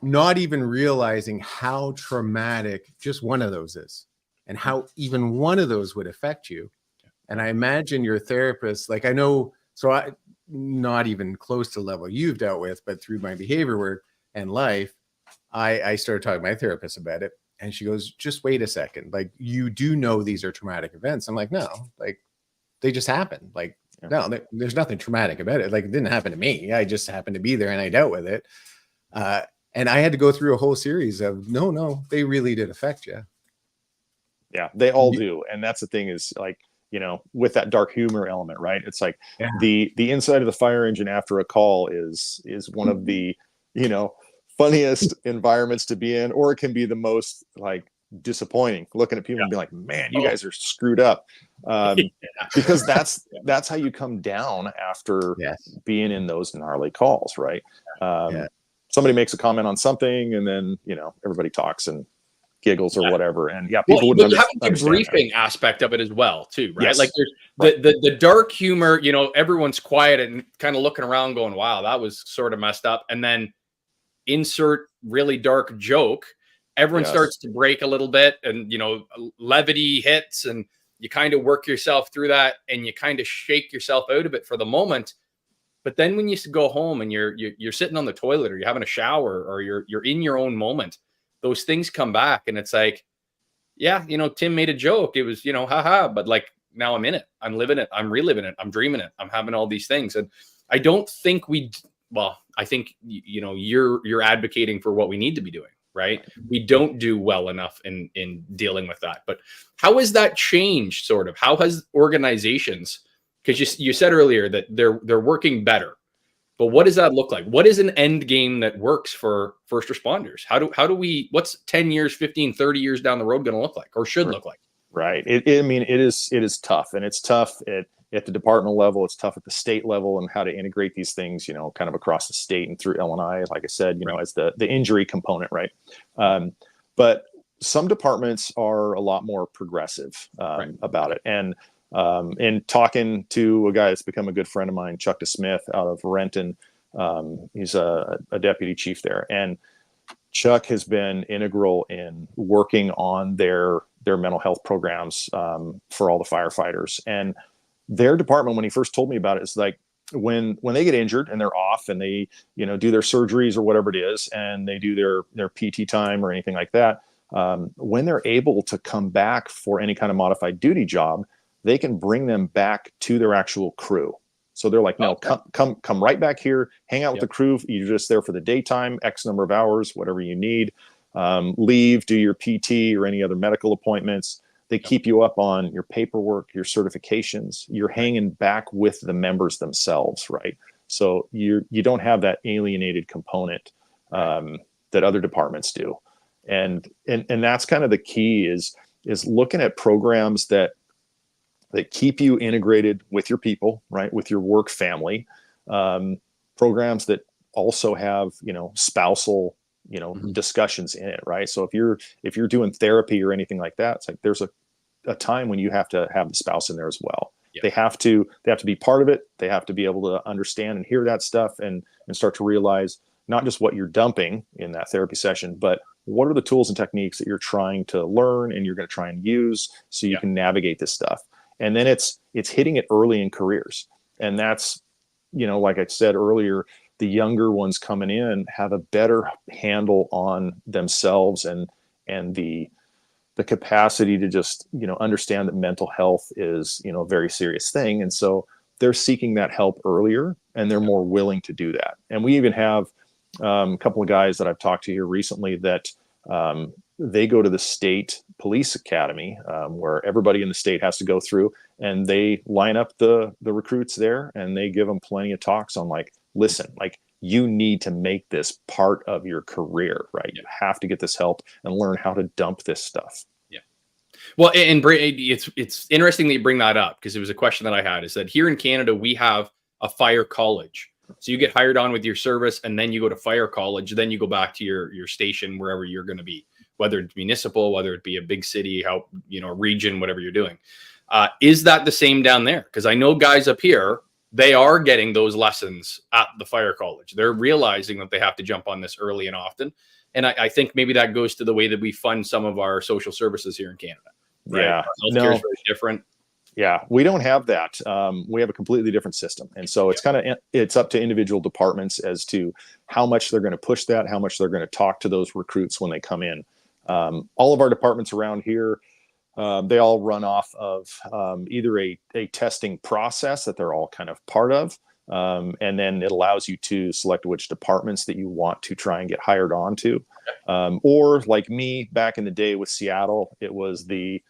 not even realizing how traumatic just one of those is and how even one of those would affect you. And I imagine your therapist, like I know, so I not even close to the level you've dealt with, but through my behavior work and life, I started talking to my therapist about it. And she goes, just wait a second. Like, you do know these are traumatic events. I'm like, no, like they just happen. Like, no, there's nothing traumatic about it. Like, it didn't happen to me. I just happened to be there and I dealt with it. And I had to go through a whole series of, no, they really did affect you. Yeah, they all do. And that's the thing is like, with that dark humor element, right? It's like the inside of the fire engine after a call is one of the, funniest environments to be in, or it can be the most like disappointing, looking at people and be like, man, you guys are screwed up. Because that's how you come down after being in those gnarly calls, right? Somebody makes a comment on something and then, everybody talks and giggles or whatever. And people would have the briefing aspect of it as well too, right? Like there's the dark humor, everyone's quiet and kind of looking around going, wow, that was sort of messed up. And then insert really dark joke, everyone starts to break a little bit and, levity hits and you kind of work yourself through that and you kind of shake yourself out of it for the moment. But then when you go home and you're sitting on the toilet or you're having a shower or you're in your own moment, those things come back and it's like, Tim made a joke. It was, haha, but like now I'm in it. I'm living it. I'm reliving it. I'm dreaming it. I'm having all these things. And I don't think I think, you know, you're advocating for what we need to be doing, right? We don't do well enough in dealing with that. But how has that changed, sort of? How has organizations, because you said earlier that they're working better, but what does that look like? What is an end game that works for first responders? How do we, what's 10 years, 15, 30 years down the road going to look like, or should look like? Right. I mean, it is tough, and it's tough at the departmental level. It's tough at the state level, and how to integrate these things, you know, kind of across the state and through L&I, like I said, you know, as the injury component. Right. But some departments are a lot more progressive about it. And in talking to a guy that's become a good friend of mine, Chuck DeSmith out of Renton, he's a deputy chief there. And Chuck has been integral in working on their mental health programs for all the firefighters. And their department, when he first told me about it, is like when they get injured and they're off and they, you know, do their surgeries or whatever it is, and they do their PT time or anything like that, when they're able to come back for any kind of modified duty job, they can bring them back to their actual crew. So they're like, no, come right back here, hang out with the crew. You're just there for the daytime, X number of hours, whatever you need. Leave, do your PT or any other medical appointments. They keep you up on your paperwork, your certifications. You're hanging back with the members themselves, right? So you don't have that alienated component that other departments do, and that's kind of the key is looking at programs that keep you integrated with your people, right, with your work family, programs that also have, you know, spousal, you know, discussions in it, right? So if you're doing therapy or anything like that, it's like there's a time when you have to have the spouse in there as well. Yeah. They have to be part of it. They have to be able to understand and hear that stuff and start to realize not just what you're dumping in that therapy session, but what are the tools and techniques that you're trying to learn and you're going to try and use so you can navigate this stuff. And then it's hitting it early in careers. And that's, you know, like I said earlier, the younger ones coming in have a better handle on themselves and the capacity to just, you know, understand that mental health is, you know, a very serious thing. And so they're seeking that help earlier, and they're more willing to do that. And we even have a couple of guys that I've talked to here recently that they go to the state police academy, where everybody in the state has to go through, and they line up the recruits there, and they give them plenty of talks on like, listen, like you need to make this part of your career, right? You have to get this help and learn how to dump this stuff. Yeah. Well, and Brady, it's interesting that you bring that up, because it was a question that I had, is that here in Canada, we have a fire college. So you get hired on with your service, and then you go to fire college, then you go back to your station, wherever you're going to be, whether it's municipal, whether it be a big city, how, you know, region, whatever you're doing. Is that the same down there? Because I know guys up here, they are getting those lessons at the fire college. They're realizing that they have to jump on this early and often. And I think maybe that goes to the way that we fund some of our social services here in Canada. Right? Yeah. Healthcare is very different. Yeah, we don't have that. We have a completely different system. And so it's up to individual departments as to how much they're going to push that, how much they're going to talk to those recruits when they come in. All of our departments around here, they all run off of either a testing process that they're all kind of part of. And then it allows you to select which departments that you want to try and get hired on to. Or like me back in the day with Seattle, it was the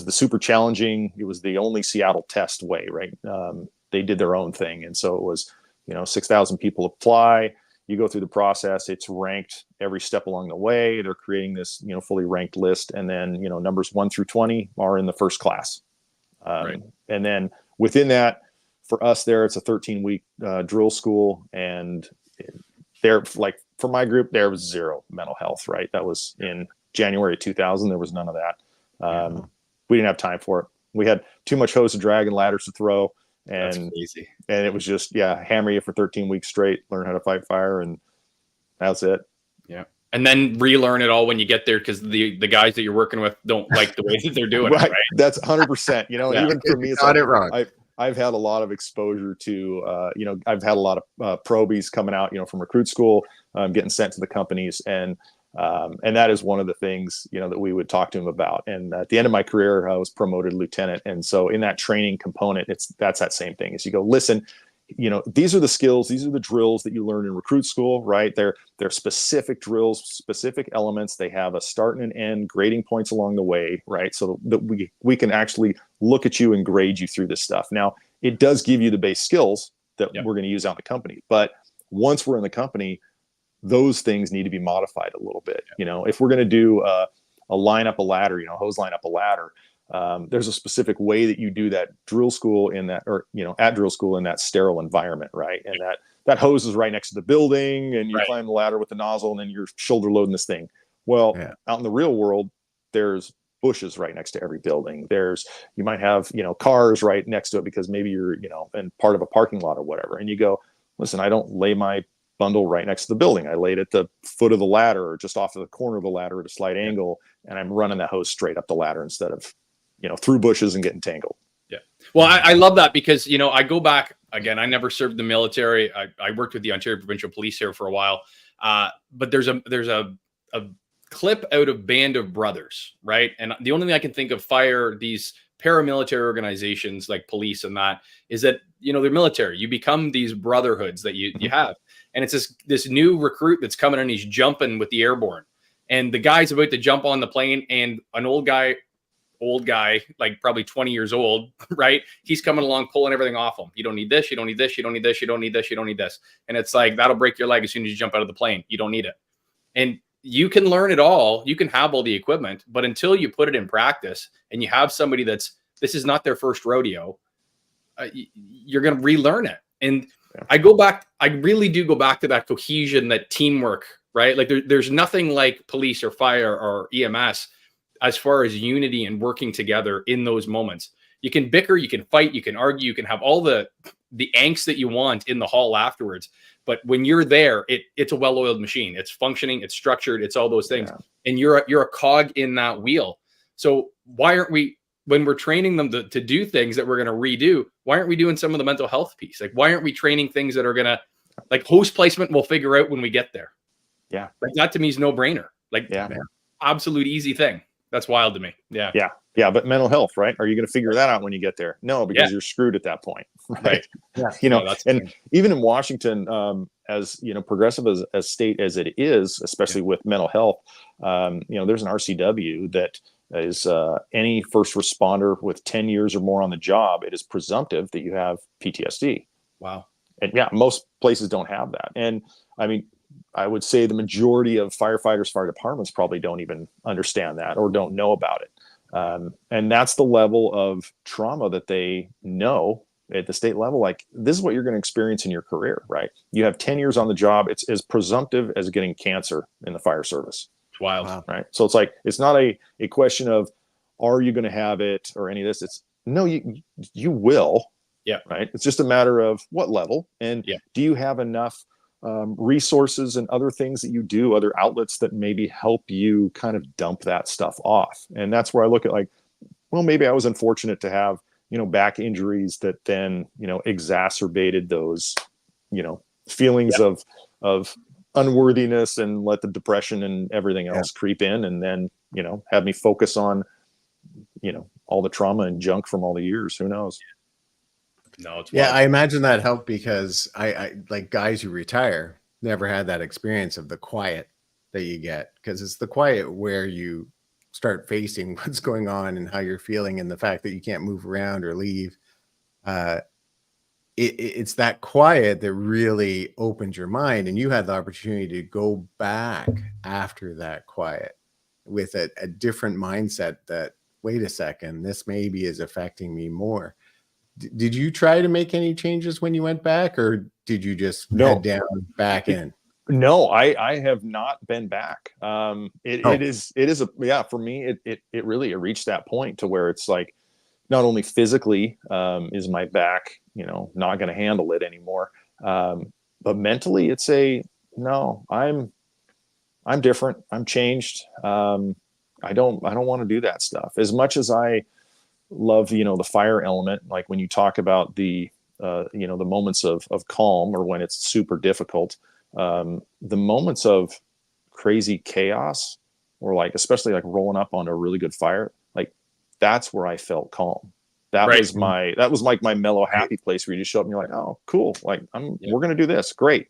super challenging. It was the only Seattle test way, right? They did their own thing. And so it was, 6,000 people apply. You go through the process. It's ranked every step along the way. They're creating this, fully ranked list. And then, numbers 1 through 20 are in the first class. Right. And then within that, for us there, it's a 13-week drill school. And there, like for my group, there was zero mental health, right? That was in January 2000. There was none of that. We didn't have time for it. We had too much hose to drag and ladders to throw. And, that's crazy. And it was just, hammer you for 13 weeks straight, learn how to fight fire. And that's it. Yeah. And then relearn it all when you get there, because the guys that you're working with don't like the way that they're doing it, right? That's 100%. Even for me, it's got it wrong. I've had a lot of exposure to, I've had a lot of probies coming out, from recruit school, getting sent to the companies. And And that is one of the things, that we would talk to him about. And at the end of my career, I was promoted lieutenant. And so in that training component, that's that same thing. Is you go, listen, these are the skills, these are the drills that you learn in recruit school, right? They're specific drills, specific elements. They have a start and an end, grading points along the way, right? So that we can actually look at you and grade you through this stuff. Now, it does give you the base skills that we're going to use out in the company. But once we're in the company, those things need to be modified a little bit. If we're going to do a line up a ladder, hose line up a ladder, there's a specific way that you do that drill school at drill school in that sterile environment, right? And that hose is right next to the building, and you climb the ladder with the nozzle, and then you're shoulder loading this thing. Well, out in the real world, there's bushes right next to every building. You might have, cars right next to it because maybe you're, in part of a parking lot or whatever. And you go, listen, I don't lay my bundle right next to the building. I laid at the foot of the ladder or just off of the corner of the ladder at a slight angle, and I'm running that hose straight up the ladder instead of, through bushes and getting tangled. Yeah. Well, I love that because, I go back again, I never served the military. I worked with the Ontario Provincial Police here for a while. But there's a clip out of Band of Brothers, right? And the only thing I can think of these paramilitary organizations like police and that is that, they're military. You become these brotherhoods that you have. And it's this new recruit that's coming and he's jumping with the airborne. And the guy's about to jump on the plane, and an old guy, like probably 20 years old, right? He's coming along, pulling everything off him. You don't need this. You don't need this. You don't need this. You don't need this. You don't need this. And it's like, that'll break your leg as soon as you jump out of the plane. You don't need it. And you can learn it all. You can have all the equipment, but until you put it in practice and you have somebody this is not their first rodeo, you're going to relearn it. And I really do go back to that cohesion, that teamwork, right? Like there's nothing like police or fire or EMS as far as unity and working together in those moments. You can bicker, you can fight, you can argue, you can have all the angst that you want in the hall afterwards. But when you're there, it's a well-oiled machine. It's functioning, it's structured, it's all those things. Yeah. And you're a cog in that wheel. So why aren't we, when we're training them to do things that we're going to redo, why aren't we doing some of the mental health piece? Like, why aren't we training things that are going to, like, hose placement we'll figure out when we get there? Yeah. Like, that to me is no brainer. Like, absolute easy thing. That's wild to me. Yeah. Yeah. Yeah. But mental health, right? Are you going to figure that out when you get there? No, because you're screwed at that point. Right. Yeah. And even in Washington, as progressive as state as it is, especially with mental health, there's an RCW that is any first responder with 10 years or more on the job, it is presumptive that you have PTSD. Wow. And most places don't have that. And I mean, I would say the majority of firefighters, fire departments probably don't even understand that or don't know about it. And that's the level of trauma that they know at the state level. Like, this is what you're going to experience in your career, right? You have 10 years on the job. It's as presumptive as getting cancer in the fire service. It's wild. Right. So it's like, it's not a question of, are you going to have it or any of this? It's no, you will. Yeah. Right. It's just a matter of what level, and do you have enough resources and other things that you do, other outlets that maybe help you kind of dump that stuff off. And that's where I look at, like, well, maybe I was unfortunate to have, back injuries that then, exacerbated those, feelings of unworthiness and let the depression and everything else creep in. And then, have me focus on, all the trauma and junk from all the years. Who knows? No, it's I imagine that helped because I like guys who retire never had that experience of the quiet that you get, because it's the quiet where you start facing what's going on and how you're feeling, and the fact that you can't move around or leave. It's that quiet that really opens your mind, and you had the opportunity to go back after that quiet with a different mindset that, wait a second, this maybe is affecting me more. Did you try to make any changes when you went back, or did you just head down back in? No, I have not been back. It is for me, it really reached that point to where it's like, not only physically is my back, not going to handle it anymore. But mentally it's no, I'm different. I'm changed. I don't want to do that stuff as much as I love, the fire element. Like when you talk about the moments of calm, or when it's super difficult, the moments of crazy chaos, or like, especially like rolling up onto a really good fire, like that's where I felt calm. That was like my mellow, happy place where you just show up and you're like, oh, cool. Like we're going to do this. Great.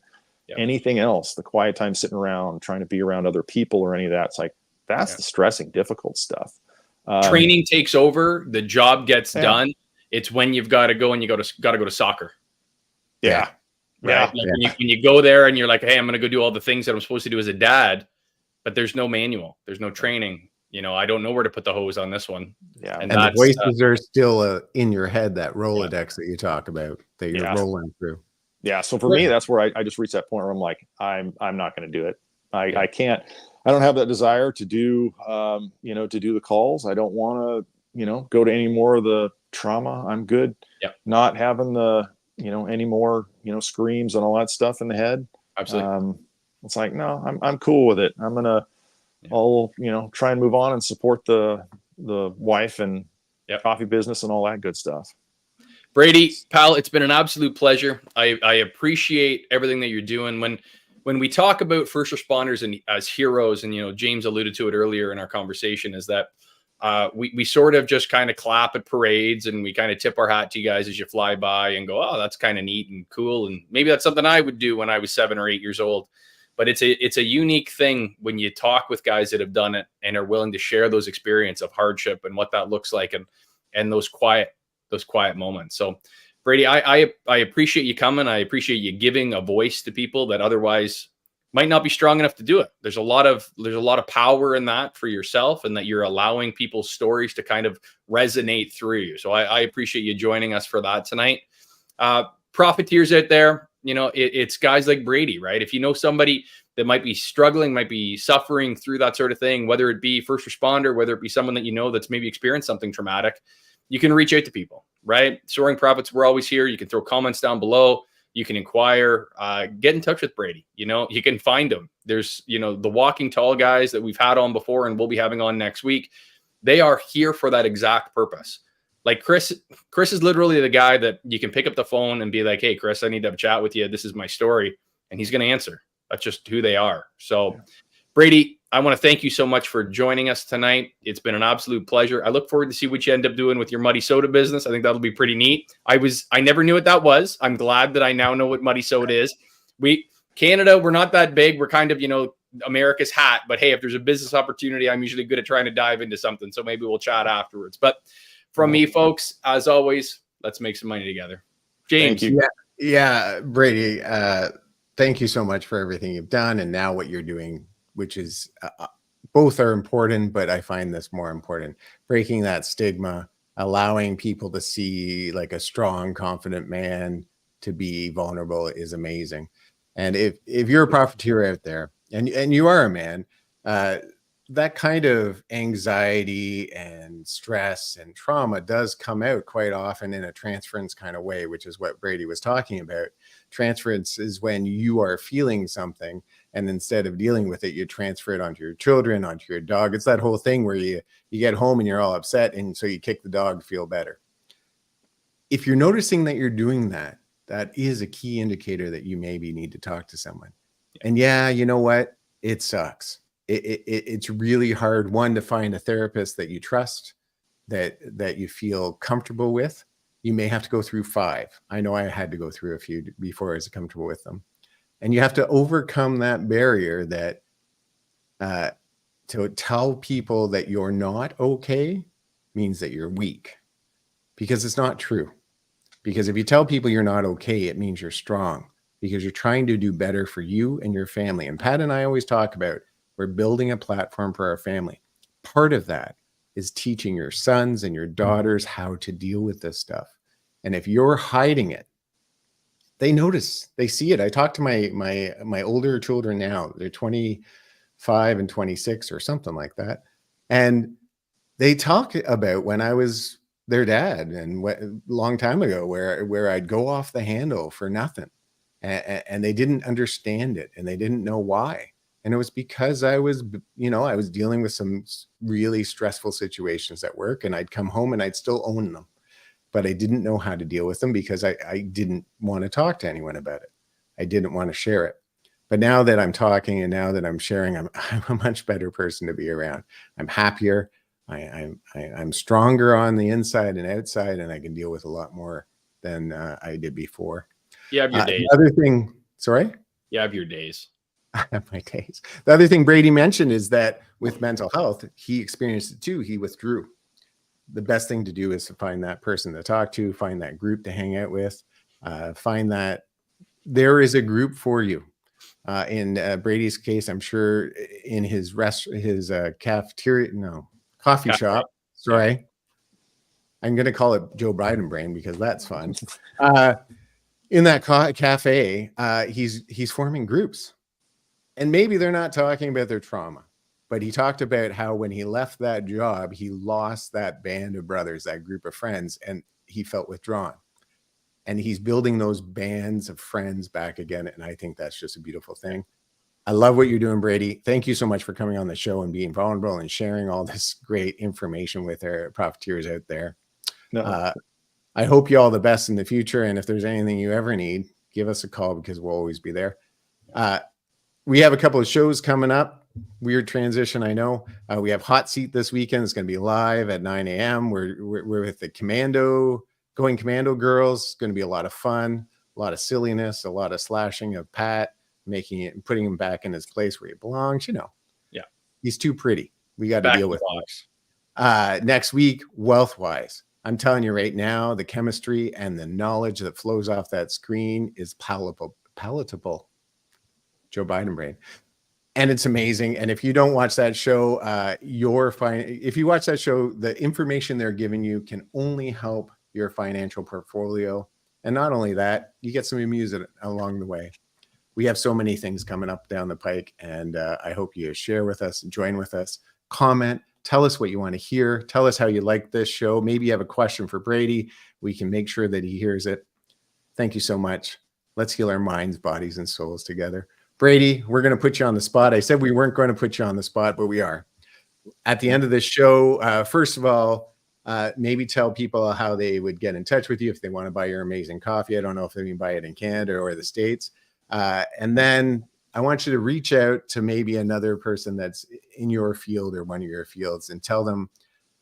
Anything else, the quiet time sitting around, trying to be around other people or any of that, it's like, that's the stressing, difficult stuff. Training takes over. The job gets done. It's when you've got to go and got to go to soccer. Yeah. Right. Like when you go there and you're like, hey, I'm going to go do all the things that I'm supposed to do as a dad, but there's no manual. There's no training. You know, I don't know where to put the hose on this one. Yeah. And the voices are still in your head, that Rolodex that you talk about, that you're rolling through. Yeah. So for me, that's where I just reached that point where I'm like, I'm not going to do it. I can't. I don't have that desire to do, to do the calls. I don't want to, go to any more of the trauma. I'm good. Not having the, any more, screams and all that stuff in the head. Absolutely. It's like, no, I'm cool with it. I'm gonna, I'll, try and move on and support the wife and coffee business and all that good stuff. Brady, pal, it's been an absolute pleasure. I appreciate everything that you're doing. When we talk about first responders and as heroes, and James alluded to it earlier in our conversation, is that we sort of just kind of clap at parades and we kind of tip our hat to you guys as you fly by and go, oh, that's kind of neat and cool, and maybe that's something I would do when I was 7 or 8 years old. But it's a unique thing when you talk with guys that have done it and are willing to share those experiences of hardship and what that looks like, and those quiet moments. So Brady, I appreciate you coming. I appreciate you giving a voice to people that otherwise might not be strong enough to do it. There's a lot of power in that for yourself, and that you're allowing people's stories to kind of resonate through you. So I appreciate you joining us for that tonight. Profiteers out there, it's guys like Brady, right? If you know somebody that might be struggling, might be suffering through that sort of thing, whether it be first responder, whether it be someone that that's maybe experienced something traumatic, you can reach out to people, right? Soaring Prophets, we're always here. You can throw comments down below. You can inquire, get in touch with Brady. You can find him. There's, the Walking Tall guys that we've had on before and we'll be having on next week. They are here for that exact purpose. Like Chris is literally the guy that you can pick up the phone and be like, hey, Chris, I need to have a chat with you. This is my story. And he's going to answer. That's just who they are. So Brady, I want to thank you so much for joining us tonight. It's been an absolute pleasure. I look forward to see what you end up doing with your muddy soda business. I think that'll be pretty neat. I never knew what that was. I'm glad that I now know what muddy soda is. Canada, we're not that big. We're kind of, America's hat. But hey, if there's a business opportunity, I'm usually good at trying to dive into something. So maybe we'll chat afterwards. But from me, folks, as always, let's make some money together. James. Thank you. Yeah, Brady, thank you so much for everything you've done and now what you're doing, which is both are important, but I find this more important. Breaking that stigma, allowing people to see like a strong, confident man to be vulnerable is amazing. And if you're a profiteer out there and you are a man, that kind of anxiety and stress and trauma does come out quite often in a transference kind of way, which is what Brady was talking about. Transference is when you are feeling something and instead of dealing with it, you transfer it onto your children, onto your dog. It's that whole thing where you get home and you're all upset, and so you kick the dog to feel better. If you're noticing that you're doing that, that is a key indicator that you maybe need to talk to someone. And yeah, you know what? It sucks. It's really hard, one, to find a therapist that you trust, that you feel comfortable with. You may have to go through 5. I know I had to go through a few before I was comfortable with them. And you have to overcome that barrier that to tell people that you're not okay means that you're weak, because it's not true. Because if you tell people you're not okay, it means you're strong, because you're trying to do better for you and your family. And Pat and I always talk about, we're building a platform for our family. Part of that is teaching your sons and your daughters how to deal with this stuff. And if you're hiding it, they notice, they see it. I talk to my older children now. They're 25 and 26 or something like that. And they talk about when I was their dad and a long time ago where I'd go off the handle for nothing. And they didn't understand it, and they didn't know why. And it was because I was dealing with some really stressful situations at work, and I'd come home and I'd still own them, but I didn't know how to deal with them because I didn't want to talk to anyone about it. I didn't want to share it. But now that I'm talking and now that I'm sharing, I'm a much better person to be around. I'm happier. I'm stronger on the inside and outside, and I can deal with a lot more than I did before. You have your days. The other thing, sorry? You have your days. I have my days. The other thing Brady mentioned is that with mental health, he experienced it too. He withdrew. The best thing to do is to find that person to talk to, find that group to hang out with, find that there is a group for you. In Brady's case, I'm sure in his cafeteria, coffee shop. Sorry. Yeah. I'm going to call it Joe Biden brain because that's fun. In that cafe, he's forming groups. And maybe they're not talking about their trauma, but he talked about how when he left that job, he lost that band of brothers, that group of friends, and he felt withdrawn. And he's building those bands of friends back again. And I think that's just a beautiful thing. I love what you're doing, Brady. Thank you so much for coming on the show and being vulnerable and sharing all this great information with our profiteers out there. No. I hope you all the best in the future. And if there's anything you ever need, give us a call because we'll always be there. We have a couple of shows coming up. Weird transition, I know. We have Hot Seat this weekend. It's going to be live at 9 a.m. We're with the Going Commando girls. It's going to be a lot of fun, a lot of silliness, a lot of slashing of Pat, making it and putting him back in his place where he belongs. Yeah, he's too pretty. We got to deal with it. Next week, Wealthwise. I'm telling you right now, the chemistry and the knowledge that flows off that screen is palatable. Joe Biden brain. And it's amazing. And if you don't watch that show, if you watch that show, the information they're giving you can only help your financial portfolio. And not only that, you get some amusement along the way. We have so many things coming up down the pike, and I hope you share with us, join with us, comment, tell us what you want to hear, tell us how you like this show. Maybe you have a question for Brady. We can make sure that he hears it. Thank you so much. Let's heal our minds, bodies, and souls together. Brady, we're going to put you on the spot. I said we weren't going to put you on the spot, but we are. At the end of this show, first of all, maybe tell people how they would get in touch with you if they want to buy your amazing coffee. I don't know if they can buy it in Canada or the States. And then I want you to reach out to maybe another person that's in your field or one of your fields and tell them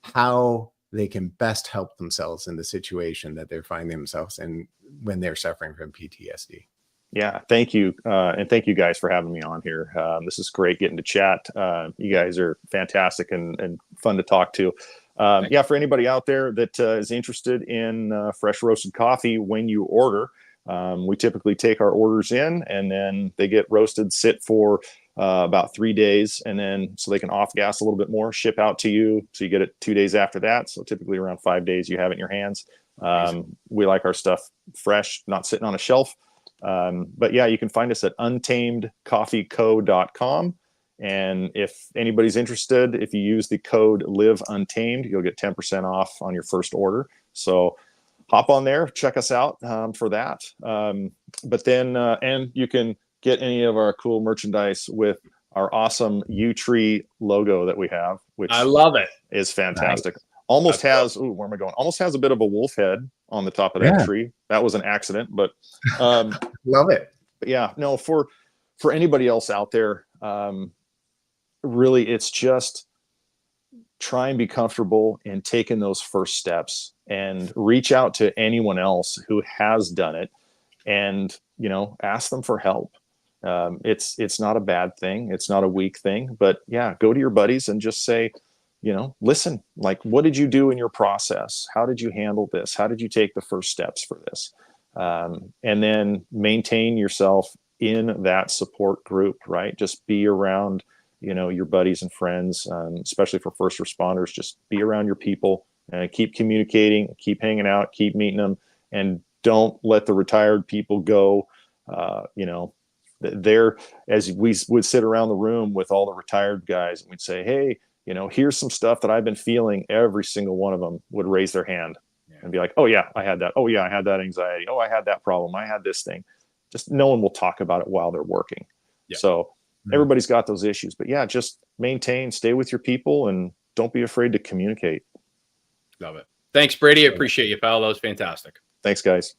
how they can best help themselves in the situation that they're finding themselves in when they're suffering from PTSD. Yeah, thank you. And thank you guys for having me on here. This is great getting to chat. You guys are fantastic and fun to talk to. Yeah, for anybody out there that is interested in fresh roasted coffee when you order, we typically take our orders in and then they get roasted, sit for about 3 days, and then so they can off gas a little bit more, ship out to you. So you get it 2 days after that. So typically around 5 days you have it in your hands. We like our stuff fresh, not sitting on a shelf. But yeah, you can find us at untamedcoffeeco.com. And if anybody's interested, if you use the code LIVEUNTAMED, you'll get 10% off on your first order. So hop on there, check us out for that. But then, and you can get any of our cool merchandise with our awesome U-Tree logo that we have, which I love it. Is fantastic. Nice. Almost has, where am I going? Almost has a bit of a wolf head on the top of that tree. That was an accident, but love it. But yeah, no, for anybody else out there, really, it's just try and be comfortable in taking those first steps and reach out to anyone else who has done it and, ask them for help. It's not a bad thing. It's not a weak thing, but yeah, go to your buddies and just say, listen, like, what did you do in your process? How did you handle this? How did you take the first steps for this? And then maintain yourself in that support group, right? Just be around, your buddies and friends, especially for first responders. Just be around your people and keep communicating, keep hanging out, keep meeting them, and don't let the retired people go. There, as we would sit around the room with all the retired guys and we'd say, hey, here's some stuff that I've been feeling. Every single one of them would raise their hand and be like, oh yeah, I had that. Oh yeah, I had that anxiety. Oh, I had that problem. I had this thing. Just no one will talk about it while they're working. Yeah. So everybody's got those issues, but yeah, just stay with your people and don't be afraid to communicate. Love it. Thanks, Brady. I appreciate you, pal. That was fantastic. Thanks, guys.